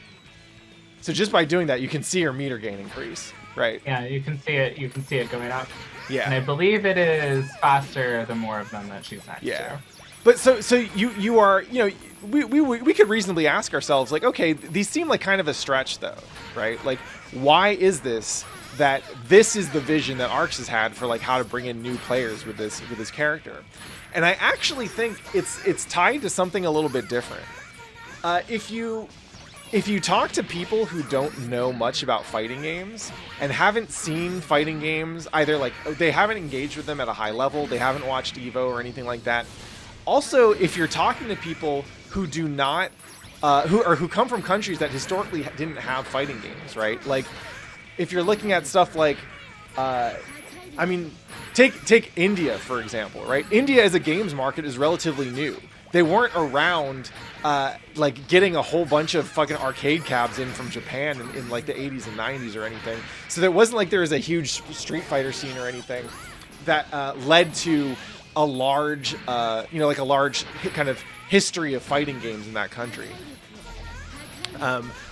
So just by doing that, you can see her meter gain increase, right? Yeah, you can see it. You can see it going up. Yeah. And I believe it is faster the more of them that she's next to. But so you are, we could reasonably ask ourselves, like, okay, these seem like kind of a stretch though, right? Like, why is this that this is the vision that ArcSys has had for like how to bring in new players with this character? And I actually think it's tied to something a little bit different. If you talk to people who don't know much about fighting games and haven't seen fighting games, either like they haven't engaged with them at a high level, they haven't watched Evo or anything like that. Also, if you're talking to people who do not, who come from countries that historically didn't have fighting games, right? Like, if you're looking at stuff like I mean, take India, for example, right? India as a games market is relatively new. They weren't around, like, getting a whole bunch of fucking arcade cabs in from Japan in like, the 80s and 90s or anything. So there wasn't like there was a huge Street Fighter scene or anything that led to a large, like a large kind of history of fighting games in that country.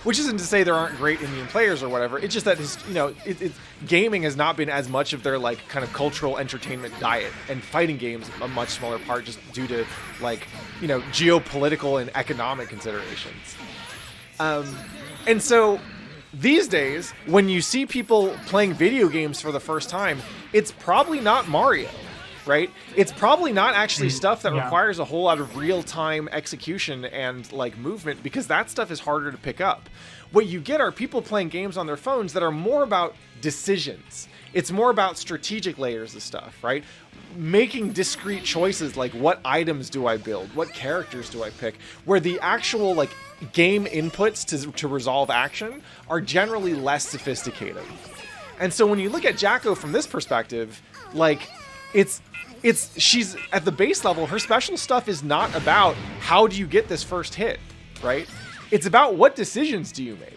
Which isn't to say there aren't great Indian players or whatever. It's just that gaming has not been as much of their like kind of cultural entertainment diet, and fighting games a much smaller part just due to like geopolitical and economic considerations. And so these days, when you see people playing video games for the first time, it's probably not Mario. Right? It's probably not actually stuff that requires a whole lot of real-time execution and like movement, because that stuff is harder to pick up. What you get are people playing games on their phones that are more about decisions. It's more about strategic layers of stuff, right? Making discrete choices like what items do I build? What characters do I pick? Where the actual like game inputs to resolve action are generally less sophisticated. And so when you look at Jacko from this perspective, like she's at the base level, her special stuff is not about how do you get this first hit, right? It's about what decisions do you make.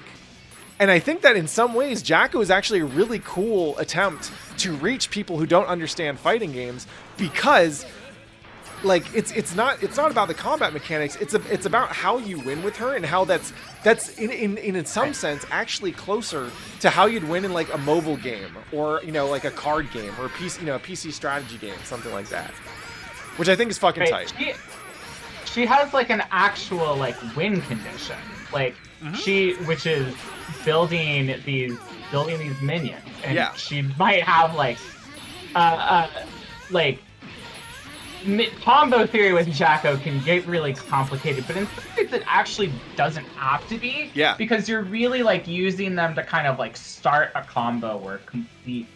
And I think that in some ways, Jacko is actually a really cool attempt to reach people who don't understand fighting games, because like it's not about the combat mechanics. It's about how you win with her, and how that's in some sense actually closer to how you'd win in like a mobile game, or like a card game, or a PC strategy game, something like that, which I think is fucking tight. She has like an actual like win condition, like which is building these minions, and she might have like combo theory with Jacko can get really complicated, but in some ways it actually doesn't have to be. Yeah. Because you're really like using them to kind of like start a combo or complete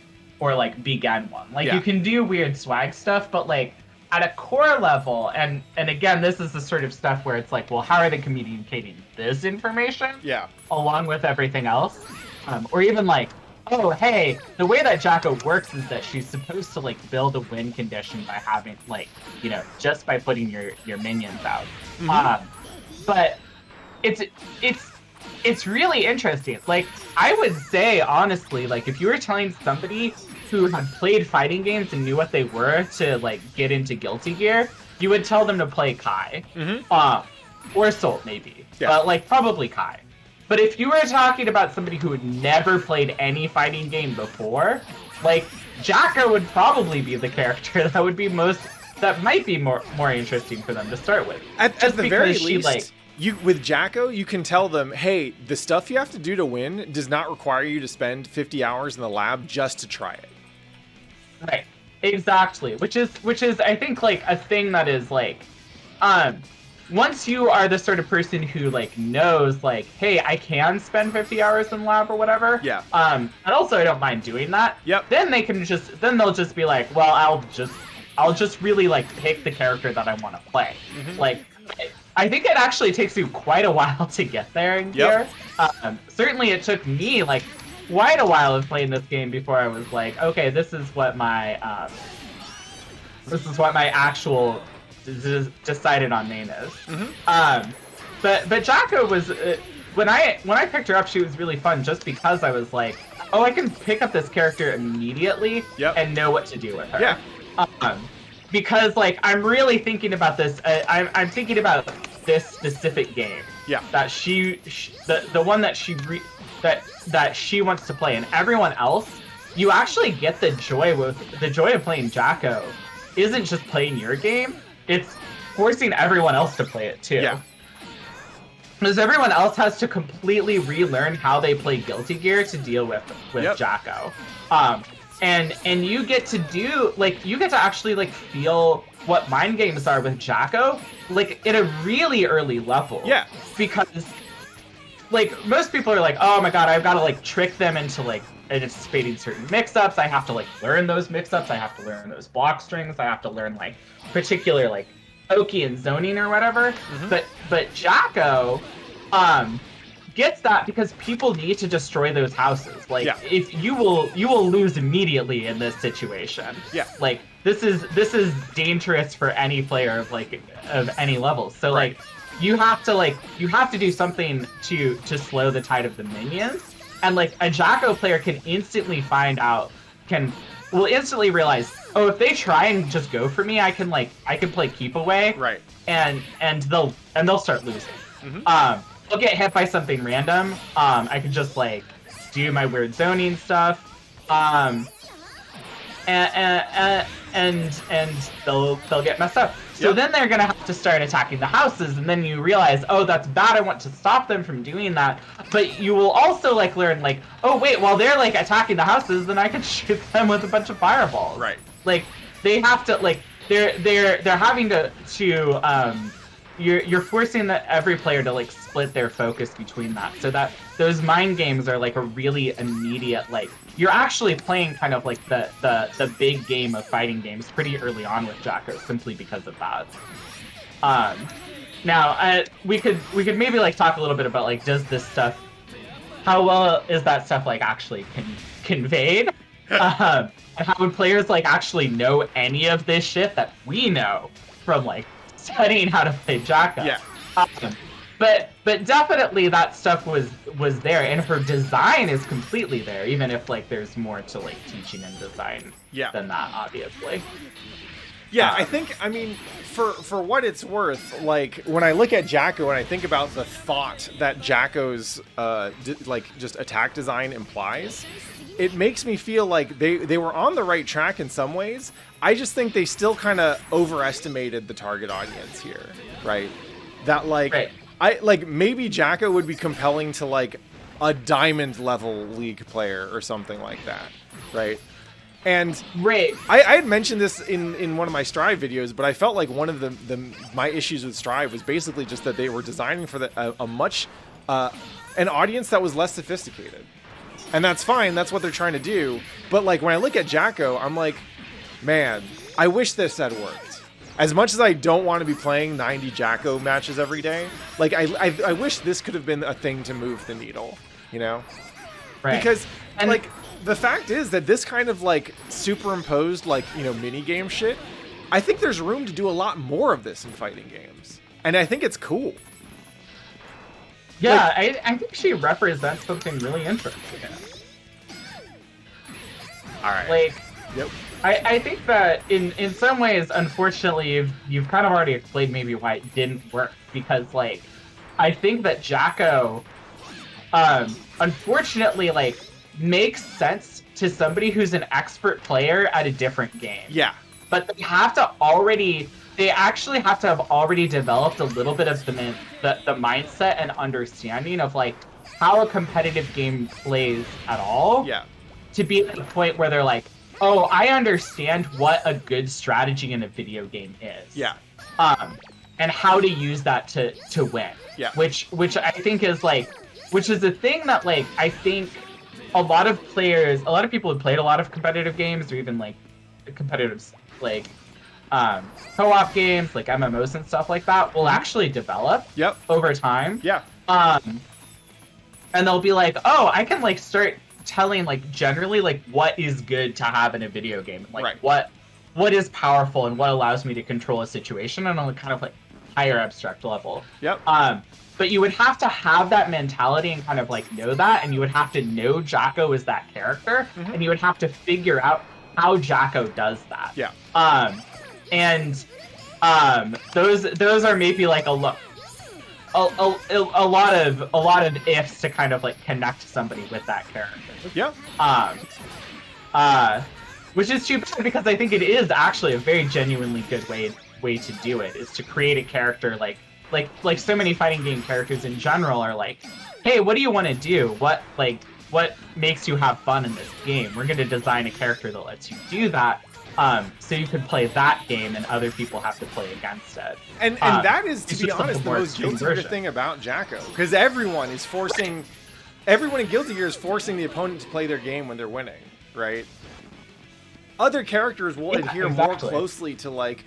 or like begin one. Like you can do weird swag stuff, but like at a core level, and again, this is the sort of stuff where it's like, well, how are they communicating this information? Yeah. Along with everything else, or even like, oh, hey, the way that Jacko works is that she's supposed to like build a win condition by having like, just by putting your minions out. But it's really interesting. Like, I would say honestly, like if you were telling somebody who had played fighting games and knew what they were to like get into Guilty Gear, you would tell them to play Kai, or Soul maybe, but like probably Kai. But if you were talking about somebody who had never played any fighting game before, like Jacko would probably be the character that might be more interesting for them to start with. At the very least, with Jacko, you can tell them, hey, the stuff you have to do to win does not require you to spend 50 hours in the lab just to try it. Right. Exactly. Which is I think like a thing that is like, once you are the sort of person who like knows like, hey, I can spend 50 hours in lab or whatever. Yeah. And also I don't mind doing that. Yep. Then they'll just be like, well, I'll just really like pick the character that I want to play. Like, I think it actually takes you quite a while to get there in Gear. Certainly it took me like quite a while of playing this game before I was like, okay, this is what my actual decided on main is. But Jacko was when I picked her up, she was really fun just because I was like, oh, I can pick up this character immediately and know what to do with her. Because like I'm really thinking about this. I'm thinking about this specific game. That the one that she wants to play, and everyone else, you actually get the joy of playing Jacko isn't just playing your game. It's forcing everyone else to play it too. Because everyone else has to completely relearn how they play Guilty Gear to deal with Jacko. And you get to actually like feel what mind games are with Jacko, like at a really early level. Because like most people are like, oh my god, I've got to like trick them into like anticipating certain mix-ups. I have to like learn those mix-ups. I have to learn those block strings. I have to learn like particular like Oki and zoning or whatever. But Jacko gets that because people need to destroy those houses. Like, Yeah. if you will lose immediately in this situation. Yeah. Like, this is dangerous for any player of any level. So Right. like, you have to do something to slow the tide of the minions. And like a Jacko player can instantly will instantly realize, oh, if they try and just go for me, I can play keep away. Right. And they'll start losing. Mm-hmm. They'll get hit by something random. I can just like do my weird zoning stuff. And they'll get messed up. So Yep. then they're gonna have to start attacking the houses, and then you realize, oh, that's bad. I want to stop them from doing that. But you will also like learn like, oh wait, while they're like attacking the houses, then I can shoot them with a bunch of fireballs. Right. Like they have to like they're having to you're forcing every player to like split their focus between that, so that those mind games are like a really immediate, like you're actually playing kind of like the big game of fighting games pretty early on with Jacko, simply because of that. Now we could maybe like talk a little bit about like, does this stuff, how well is that stuff like actually conveyed? And how would players like actually know any of this shit that we know from like studying how to play Jacko? Yeah. But definitely that stuff was there, and her design is completely there, even if like there's more to like teaching and design than that, obviously. Yeah, I think, I mean, for what it's worth, like when I look at Jacko and I think about the thought that Jacko's like just attack design implies, it makes me feel like they were on the right track in some ways. I just think they still kind of overestimated the target audience here, right? That like, I like maybe Jacko would be compelling to like a diamond level League player or something like that, right? And I had mentioned this in one of my Strive videos, but I felt like one of my issues with Strive was basically just that they were designing for an audience that was less sophisticated. And that's fine, that's what they're trying to do. But like when I look at Jacko, I'm like, man, I wish this had worked. As much as I don't want to be playing 90 Jacko matches every day, like I wish this could have been a thing to move the needle, you know? Right. Because like the fact is that this kind of like superimposed like, you know, mini game shit, I think there's room to do a lot more of this in fighting games. And I think it's cool. Yeah, like, I think she represents something really interesting. All right. Like, yep. I think that in some ways, unfortunately, you've kind of already explained maybe why it didn't work, because like I think that Jacko, unfortunately, like makes sense to somebody who's an expert player at a different game. Yeah. But they actually have to have already developed a little bit of the mindset and understanding of like how a competitive game plays at all. Yeah. To be at the point where they're like, oh, I understand what a good strategy in a video game is. Yeah. And how to use that to win. Yeah. Which I think is like, which is the thing that like I think a lot of people who played a lot of competitive games, or even like competitive like co-op games, like MMOs and stuff like that, will actually develop over time. Yeah. And they'll be like, oh, I can like start telling like generally like what is good to have in a video game, like what is powerful and what allows me to control a situation on a kind of like higher abstract level. Yep. But you would have to have that mentality and kind of like know that, and you would have to know Jacko is that character, and you would have to figure out how Jacko does that. Yeah. Those are maybe like a lot of ifs to kind of like connect somebody with that character. Yeah. Which is too bad, because I think it is actually a very genuinely good way to do it, is to create a character like so many fighting game characters in general are like, hey, what do you want to do? What makes you have fun in this game? We're going to design a character that lets you do that. So you could play that game and other people have to play against it. And that is, to be honest, the most Guilty Gear thing about Jacko. Because everyone in Guilty Gear is forcing the opponent to play their game when they're winning, right? Other characters will adhere more closely to like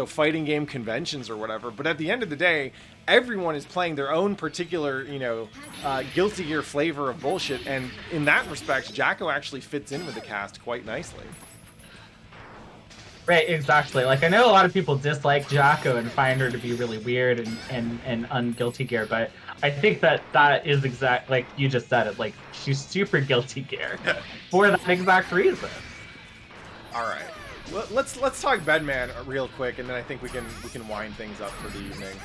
fighting game conventions or whatever. But at the end of the day, everyone is playing their own particular, Guilty Gear flavor of bullshit. And in that respect, Jacko actually fits in with the cast quite nicely. Right, exactly. Like, I know a lot of people dislike Jacko and find her to be really weird and un-Guilty Gear, but I think that is exact, like you just said it, like, she's super Guilty Gear for that exact reason. All right. Well, let's talk Bedman real quick, and then I think we can wind things up for the evening.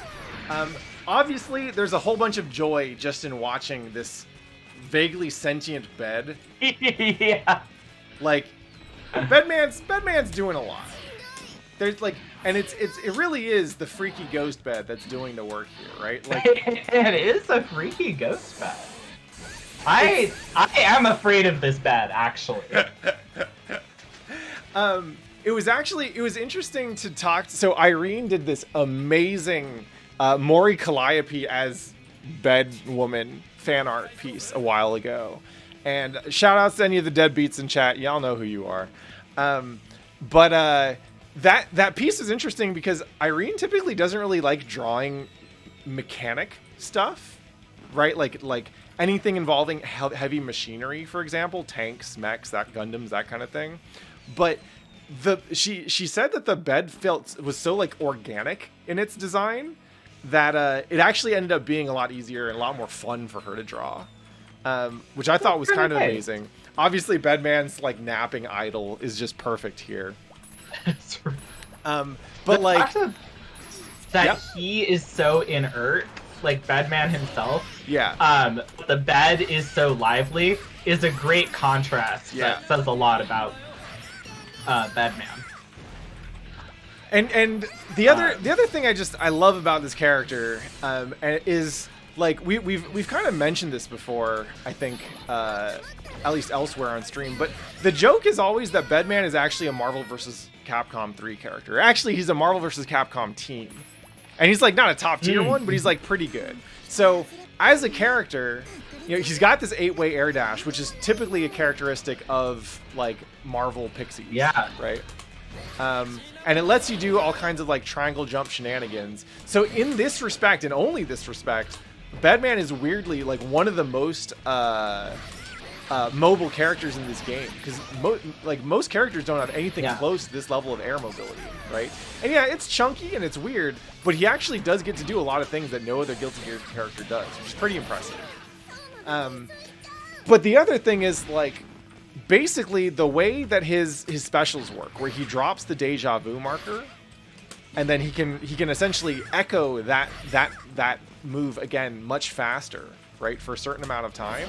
Obviously, there's a whole bunch of joy just in watching this vaguely sentient bed. Yeah. Like, Bedman's doing a lot. There's like, and it really is the freaky ghost bed that's doing the work here, right? Like, it is a freaky ghost bed. I am afraid of this bed, actually. It was interesting to talk. So Irene did this amazing Maury Calliope as Bed Woman fan art piece a while ago. And shout outs to any of the deadbeats in chat. Y'all know who you are. But that piece is interesting because Irene typically doesn't really like drawing mechanic stuff, right? Like anything involving heavy machinery, for example, tanks, mechs, that Gundams, that kind of thing. But she said that the bed was so like organic in its design that it actually ended up being a lot easier and a lot more fun for her to draw. Which I thought was kind of amazing. Obviously, Bedman's like napping idol is just perfect here. But like that he is so inert, like Bedman himself. Yeah. The bed is so lively is a great contrast. Yeah. That says a lot about Bedman. And the other thing I love about this character is, like, we've kind of mentioned this before, I think, at least elsewhere on stream, but the joke is always that Bedman is actually a Marvel vs. Capcom 3 character. Actually, he's a Marvel vs. Capcom team. And he's, like, not a top tier one, but he's, like, pretty good. So, as a character, he's got this 8-way air dash, which is typically a characteristic of, like, Marvel pixies. Yeah. Right? And it lets you do all kinds of, like, triangle jump shenanigans. So, in this respect, and only this respect, Bedman is weirdly like one of the most mobile characters in this game, because most characters don't have anything close to this level of air mobility, right? And yeah, it's chunky and it's weird, but he actually does get to do a lot of things that no other Guilty Gear character does, which is pretty impressive. But the other thing is, like, basically the way that his specials work, where he drops the deja vu marker, and then he can essentially echo that move again much faster, right, for a certain amount of time,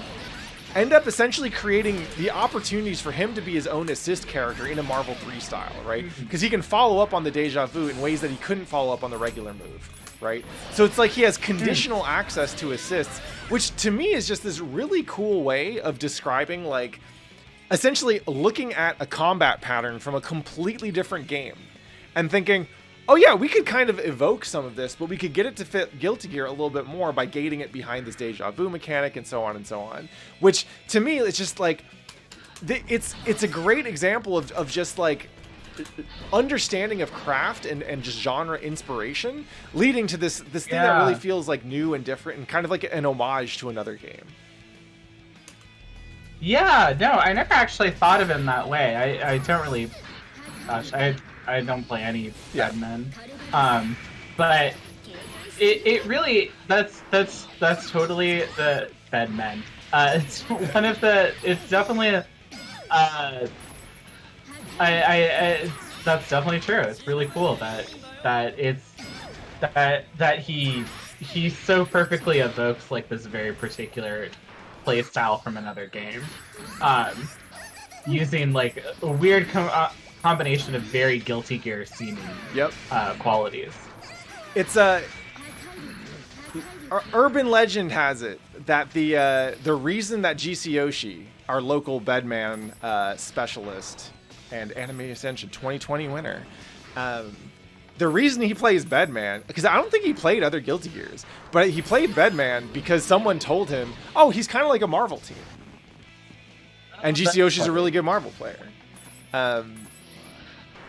end up essentially creating the opportunities for him to be his own assist character in a Marvel 3 style, right? Because he can follow up on the deja vu in ways that he couldn't follow up on the regular move, right? So it's like he has conditional access to assists, which to me is just this really cool way of describing, like, essentially looking at a combat pattern from a completely different game and thinking, oh yeah, we could kind of evoke some of this, but we could get it to fit Guilty Gear a little bit more by gating it behind this deja vu mechanic and so on and so on. Which, to me, it's just like, it's a great example of just like understanding of craft and just genre inspiration, leading to this thing that really feels like new and different and kind of like an homage to another game. Yeah, no, I never actually thought of him that way. I don't really, gosh, I don't play any Bedmen, but it really that's totally the Bedmen. It's one of the. It's definitely that's definitely true. It's really cool that he so perfectly evokes like this very particular play style from another game, using like a weird combination of very Guilty Gear seeming qualities. It's urban legend has it that the reason that GC Yoshi, our local Bedman specialist and Anime Ascension 2020 winner, the reason he plays Bedman, because I don't think he played other Guilty Gears, but he played Bedman because someone told him, oh, he's kind of like a Marvel team. And GC Yoshi's a really good Marvel player.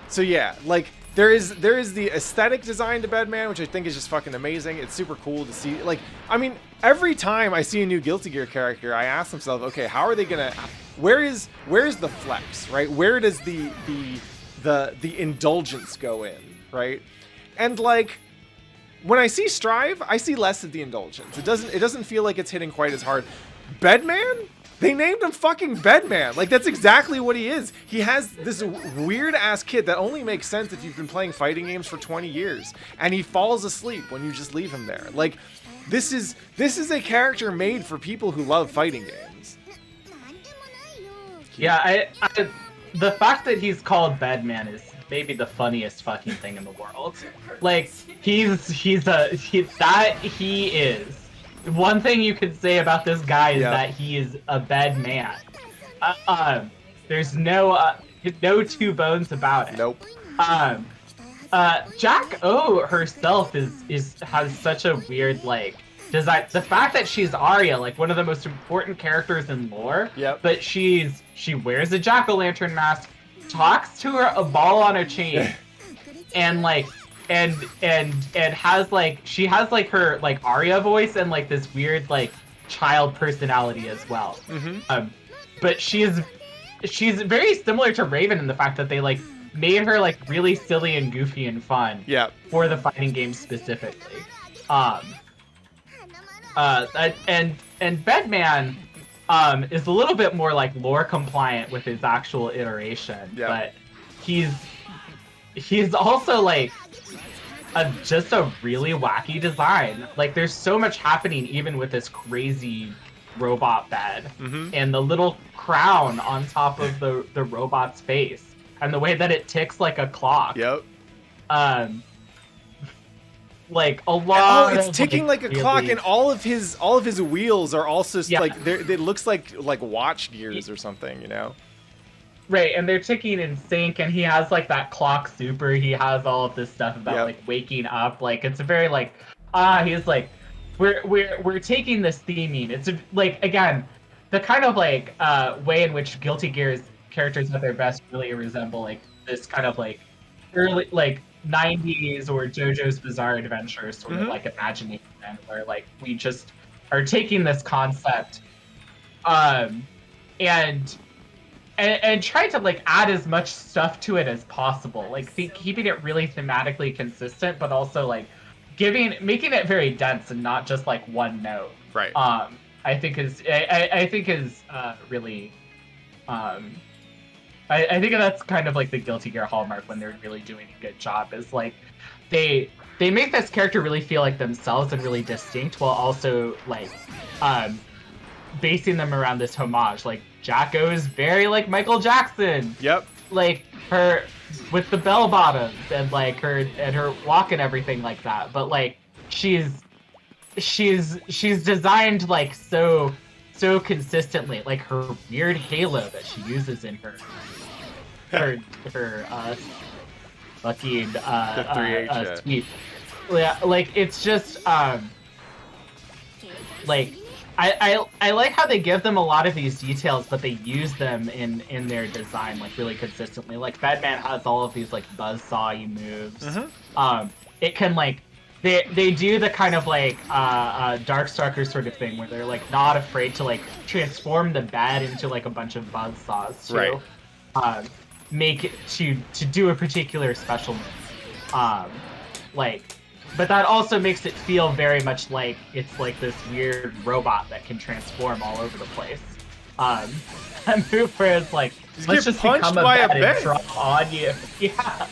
So yeah, like there is the aesthetic design to Bedman, which I think is just fucking amazing. It's super cool to see. Like, I mean, every time I see a new Guilty Gear character, I ask myself, okay, how are they gonna? Where is the flex, right? Where does the indulgence go in, right? And like, when I see Strive, I see less of the indulgence. It doesn't feel like it's hitting quite as hard. Bedman? They named him fucking Bedman. Like, that's exactly what he is. He has this weird-ass kid that only makes sense if you've been playing fighting games for 20 years. And he falls asleep when you just leave him there. Like, this is a character made for people who love fighting games. Yeah, the fact that he's called Bedman is maybe the funniest fucking thing in the world. Like, he is. One thing you could say about this guy is that he is a bed man. There's no two bones about it. Nope. Jack O herself has such a weird like design. The fact that she's Arya, like one of the most important characters in lore. Yep. But she wears a jack-o'-lantern mask, talks to a ball on a chain, and like. And has like she has like her like Arya voice and like this weird like child personality as well. Mm-hmm. But she's very similar to Raven in the fact that they like made her like really silly and goofy and fun. Yeah. For the fighting game specifically. And Bedman is a little bit more like lore compliant with his actual iteration. Yeah. But he's also like just a really wacky design. Like there's so much happening even with this crazy robot bed and the little crown on top of the robot's face and the way that it ticks like a clock. Yep. Like a lot. Oh, it's ticking like a clock, and all of his wheels are also like it looks like watch gears or something, you know. Right, and they're ticking in sync, and he has like that clock super. He has all of this stuff about like waking up. Like it's a very like he's like we're taking this theming. It's like again the kind of like way in which Guilty Gear's characters at their best really resemble like this kind of like early like 90s or JoJo's Bizarre Adventure sort of like imagination, where like we just are taking this concept and try to like add as much stuff to it as possible, like keeping it really thematically consistent, but also like making it very dense and not just like one note. Right. I think is really I think that's kind of like the Guilty Gear hallmark when they're really doing a good job, is like they make this character really feel like themselves and really distinct, while also like basing them around this homage. Like Jacko is very like Michael Jackson. Yep. Like her with the bell bottoms and like her walk and everything like that. But like she's designed like so consistently. Like her weird halo that she uses in her fucking sweep. Yeah, like it's just like I like how they give them a lot of these details, but they use them in their design like really consistently. Like Bedman has all of these like buzzsaw moves. It can like they do the kind of like Darkstalker sort of thing where they're like not afraid to like transform the bed into like a bunch of buzzsaws to make it to do a particular special move. But that also makes it feel very much like it's like this weird robot that can transform all over the place. A move where it's like, let's just become a bed and drop on you. Yeah.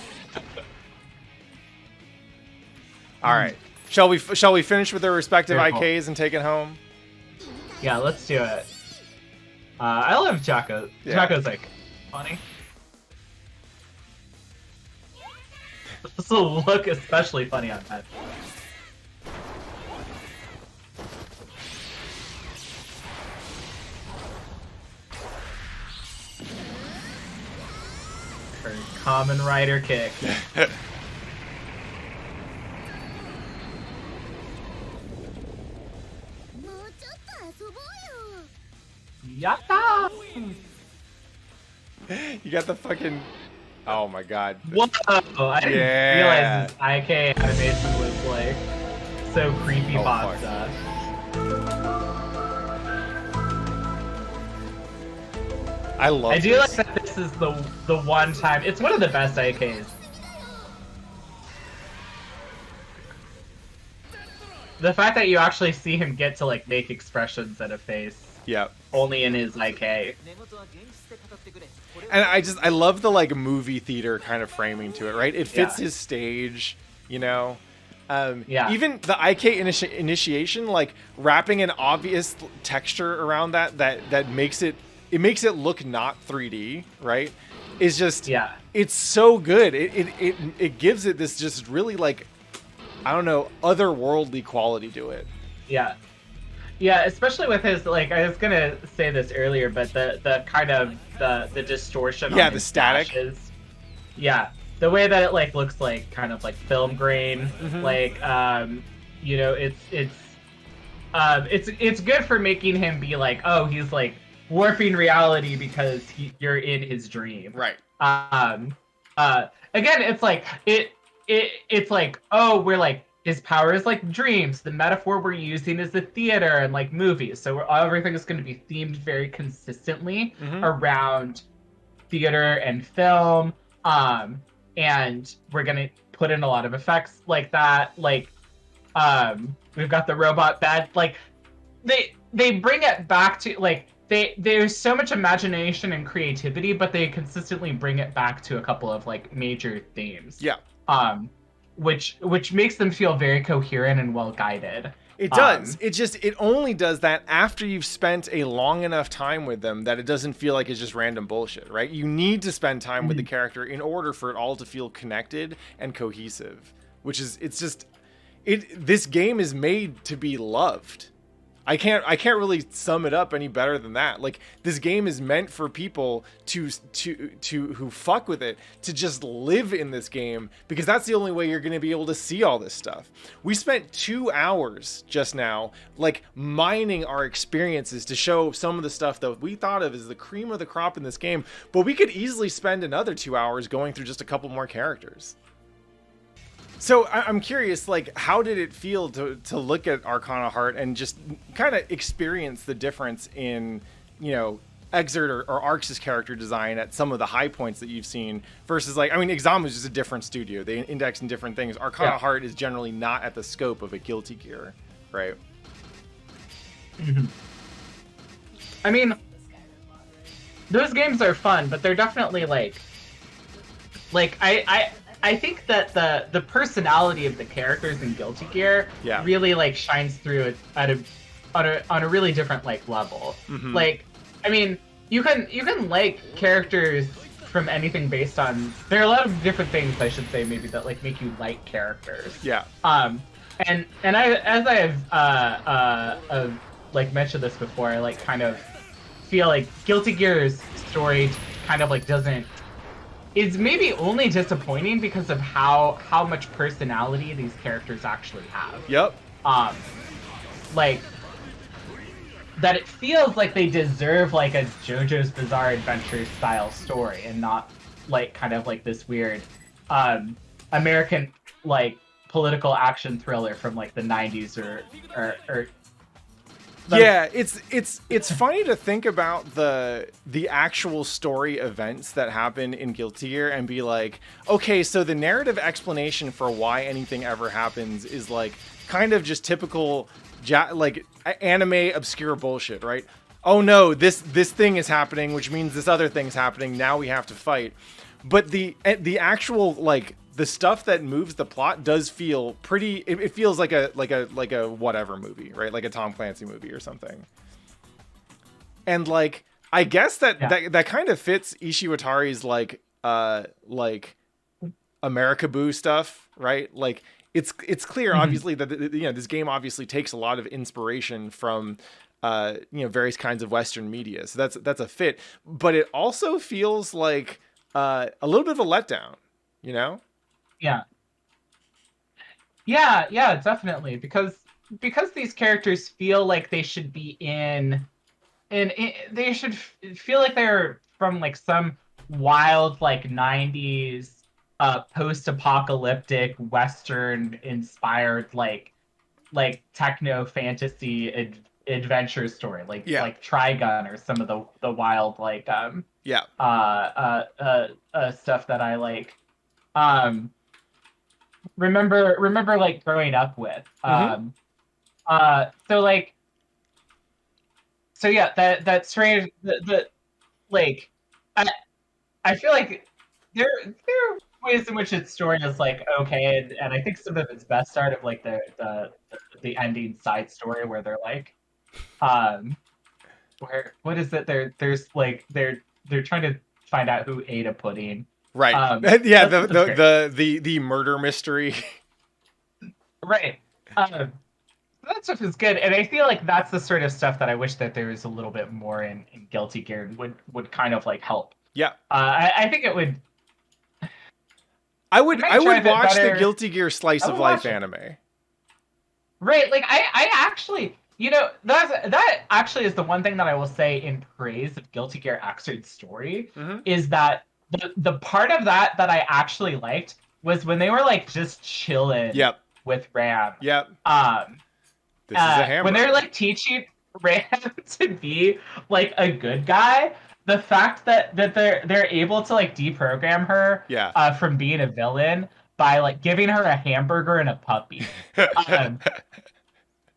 All right. Shall we finish with their respective IKs and take it home? Yeah, let's do it. I love Jacko. Yeah. Jacko's like funny. This will look especially funny on that. Her Common Rider kick. Yatta! You got the fucking Oh my god. Whoa! I didn't realize this IK animation was like so creepy pasta. I do like that this is the one time. It's one of the best IKs. The fact that you actually see him get to like make expressions at a face. Yep. Only in his IK. And I love the like movie theater kind of framing to it, right? It fits his stage, you know. Even the IK initiation, like wrapping an obvious texture around that makes it look not 3D, right? Is just it's so good. It gives it this just really like, I don't know, otherworldly quality to it. Yeah. Yeah, especially with his, like, I was gonna say this earlier, but the kind of the distortion on the static flashes. Yeah, the way that it like looks like kind of like film grain, like you know, it's good for making him be like, oh, he's like warping reality because you're in his dream. Right. Again, it's like it's like, oh, we're like, his power is like dreams. The metaphor we're using is the theater and like movies. So everything is going to be themed very consistently around theater and film. And we're going to put in a lot of effects like that. Like, we've got the robot bed. Like, they bring it back to like, there's so much imagination and creativity, but they consistently bring it back to a couple of like major themes. Yeah. Which makes them feel very coherent and well guided. It does. It only does that after you've spent a long enough time with them that it doesn't feel like it's just random bullshit, right? You need to spend time with the character in order for it all to feel connected and cohesive, which is this game is made to be loved. I can't really sum it up any better than that. Like, this game is meant for people to who fuck with it to just live in this game, because that's the only way you're going to be able to see all this stuff. We spent 2 hours just now like mining our experiences to show some of the stuff that we thought of as the cream of the crop in this game, but we could easily spend another 2 hours going through just a couple more characters. So I'm curious, like, how did it feel to look at Arcana Heart and just kind of experience the difference in, you know, Xrd or Arx's character design at some of the high points that you've seen versus, like, I mean, Exam is just a different studio. They index in different things. Arcana Heart is generally not at the scope of a Guilty Gear, right? I mean, those games are fun, but they're definitely like I think that the personality of the characters in Guilty Gear really like shines through on a really different like level. Like, I mean, you can like characters from anything based on, there are a lot of different things, I should say, maybe, that like make you like characters. Yeah. And I, as I have like mentioned this before, I like kind of feel like Guilty Gear's story kind of like is maybe only disappointing because of how much personality these characters actually have. Yep. Like, that it feels like they deserve like a JoJo's Bizarre Adventure style story and not like kind of like this weird American like political action thriller from like the 90s or yeah, it's funny to think about the actual story events that happen in Guilty Gear and be like, okay, so the narrative explanation for why anything ever happens is like kind of just typical like anime obscure bullshit, right? Oh no, this thing is happening, which means this other thing's happening. Now we have to fight. But the actual like the stuff that moves the plot does feel pretty. It feels like a whatever movie, right? Like a Tom Clancy movie or something. And like, I guess that kind of fits Ishiwatari's like America Boo stuff, right? Like, it's clear, obviously, that this game obviously takes a lot of inspiration from various kinds of Western media. So that's a fit, but it also feels like a little bit of a letdown, you know? Yeah, definitely, because these characters feel like they should be they should feel like they're from like some wild like 90s post-apocalyptic Western inspired like techno fantasy adventure story, like Trigun or some of the wild like stuff that I like remember like growing up with. So yeah, that strange the like I feel like there are ways in which its story is like okay, and I think some of its best start of like the ending side story where they're like where what is it there's like they're trying to find out who ate a pudding. Right. Yeah, the murder mystery. Right. That stuff is good, and I feel like that's the sort of stuff that I wish that there was a little bit more in Guilty Gear would kind of like help. Yeah. I think it would. I would watch the Guilty Gear slice of life anime. Right. Like I actually, that actually is the one thing that I will say in praise of Guilty Gear Xrd story is that the part of that I actually liked was when they were like just chilling with Ram. Yep. This is a hammer. When they're like teaching Ram to be like a good guy, the fact that they're able to like deprogram her from being a villain by like giving her a hamburger and a puppy.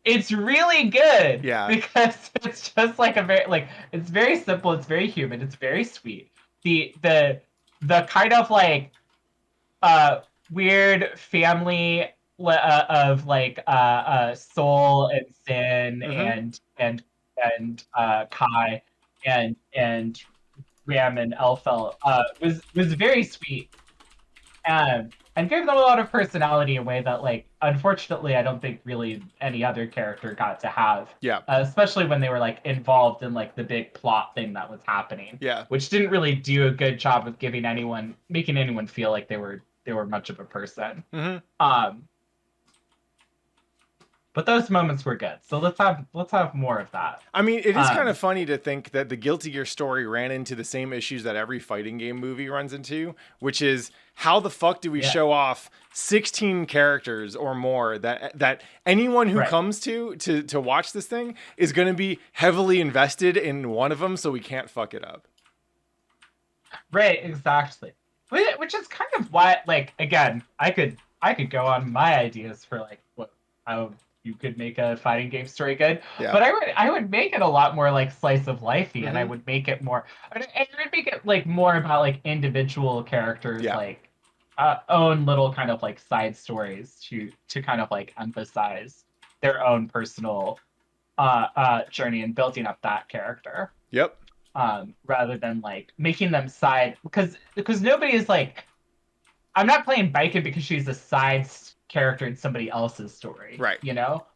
It's really good. Yeah. Because it's just like it's very simple, it's very human, it's very sweet. The kind of like weird family of like Soul and Sin and Kai and Ram and Elfel was very sweet and gave them a lot of personality in a way that like unfortunately I don't think really any other character got to have. Yeah. Especially when they were like involved in like the big plot thing that was happening. Yeah. Which didn't really do a good job of making anyone feel like they were much of a person. But those moments were good. So let's have more of that. I mean, it is kind of funny to think that the Guilty Gear story ran into the same issues that every fighting game movie runs into, which is how the fuck do we show off 16 characters or more that anyone who comes to watch this thing is going to be heavily invested in one of them, so we can't fuck it up. Right, exactly. Which is kind of why, like, again, I could go on my ideas for like how you could make a fighting game story good, but I would make it a lot more like slice of lifey, and I would make it more. I would make it like more about like individual characters, like own little kind of like side stories to kind of like emphasize their own personal journey and building up that character. Yep. Rather than like making them side because nobody is like, I'm not playing Baiken because she's a side character in somebody else's story, right?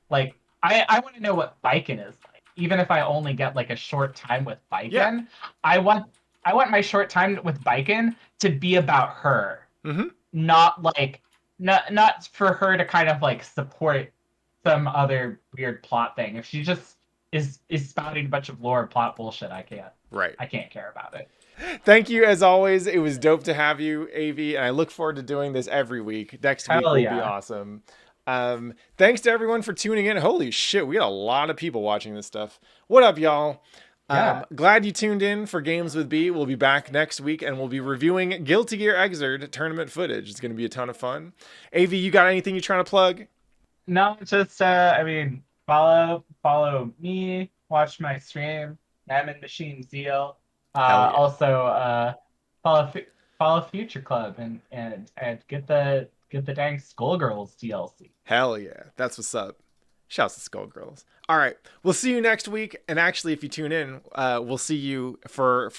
Like I want to know what Baiken is like, even if I only get like a short time with Baiken. I want my short time with Baiken to be about her, not for her to kind of like support some other weird plot thing. If she just is spouting a bunch of lore and plot bullshit, I can't care about it. Thank you, as always. It was dope to have you, Aevee, and I look forward to doing this every week. Next week will be awesome. Thanks to everyone for tuning in. Holy shit, we got a lot of people watching this stuff. What up, y'all? Glad you tuned in for Games with Bee. We'll be back next week, and we'll be reviewing Guilty Gear Xrd tournament footage. It's going to be a ton of fun. Aevee, you got anything you're trying to plug? No, just follow me, watch my stream, Mammon Machine Zeal. Also follow Future Club and get the dang Skullgirls DLC. Hell yeah, that's what's up. Shouts to Skullgirls. All right, we'll see you next week. And actually, if you tune in, we'll see you for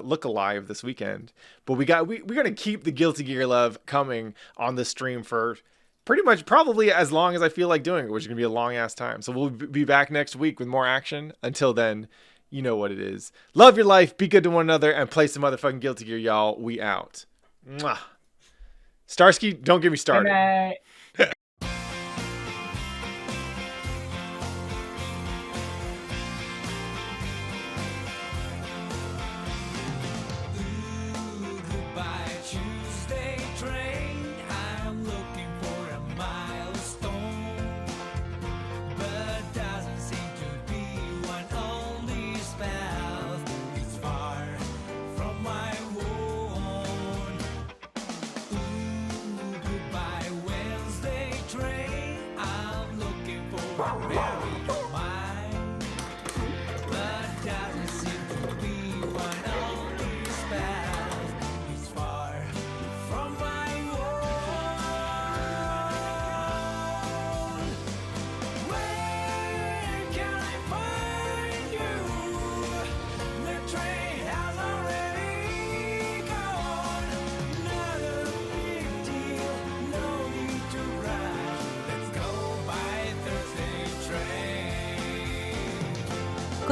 Look Alive this weekend. But we're gonna keep the Guilty Gear love coming on the stream for pretty much probably as long as I feel like doing it, which is gonna be a long ass time. So we'll be back next week with more action. Until then, you know what it is. Love your life, be good to one another, and play some motherfucking Guilty Gear, y'all. We out. Mwah. Starsky, don't get me started. Good night.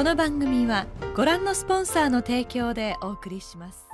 この番組はご覧のスポンサーの提供でお送りします。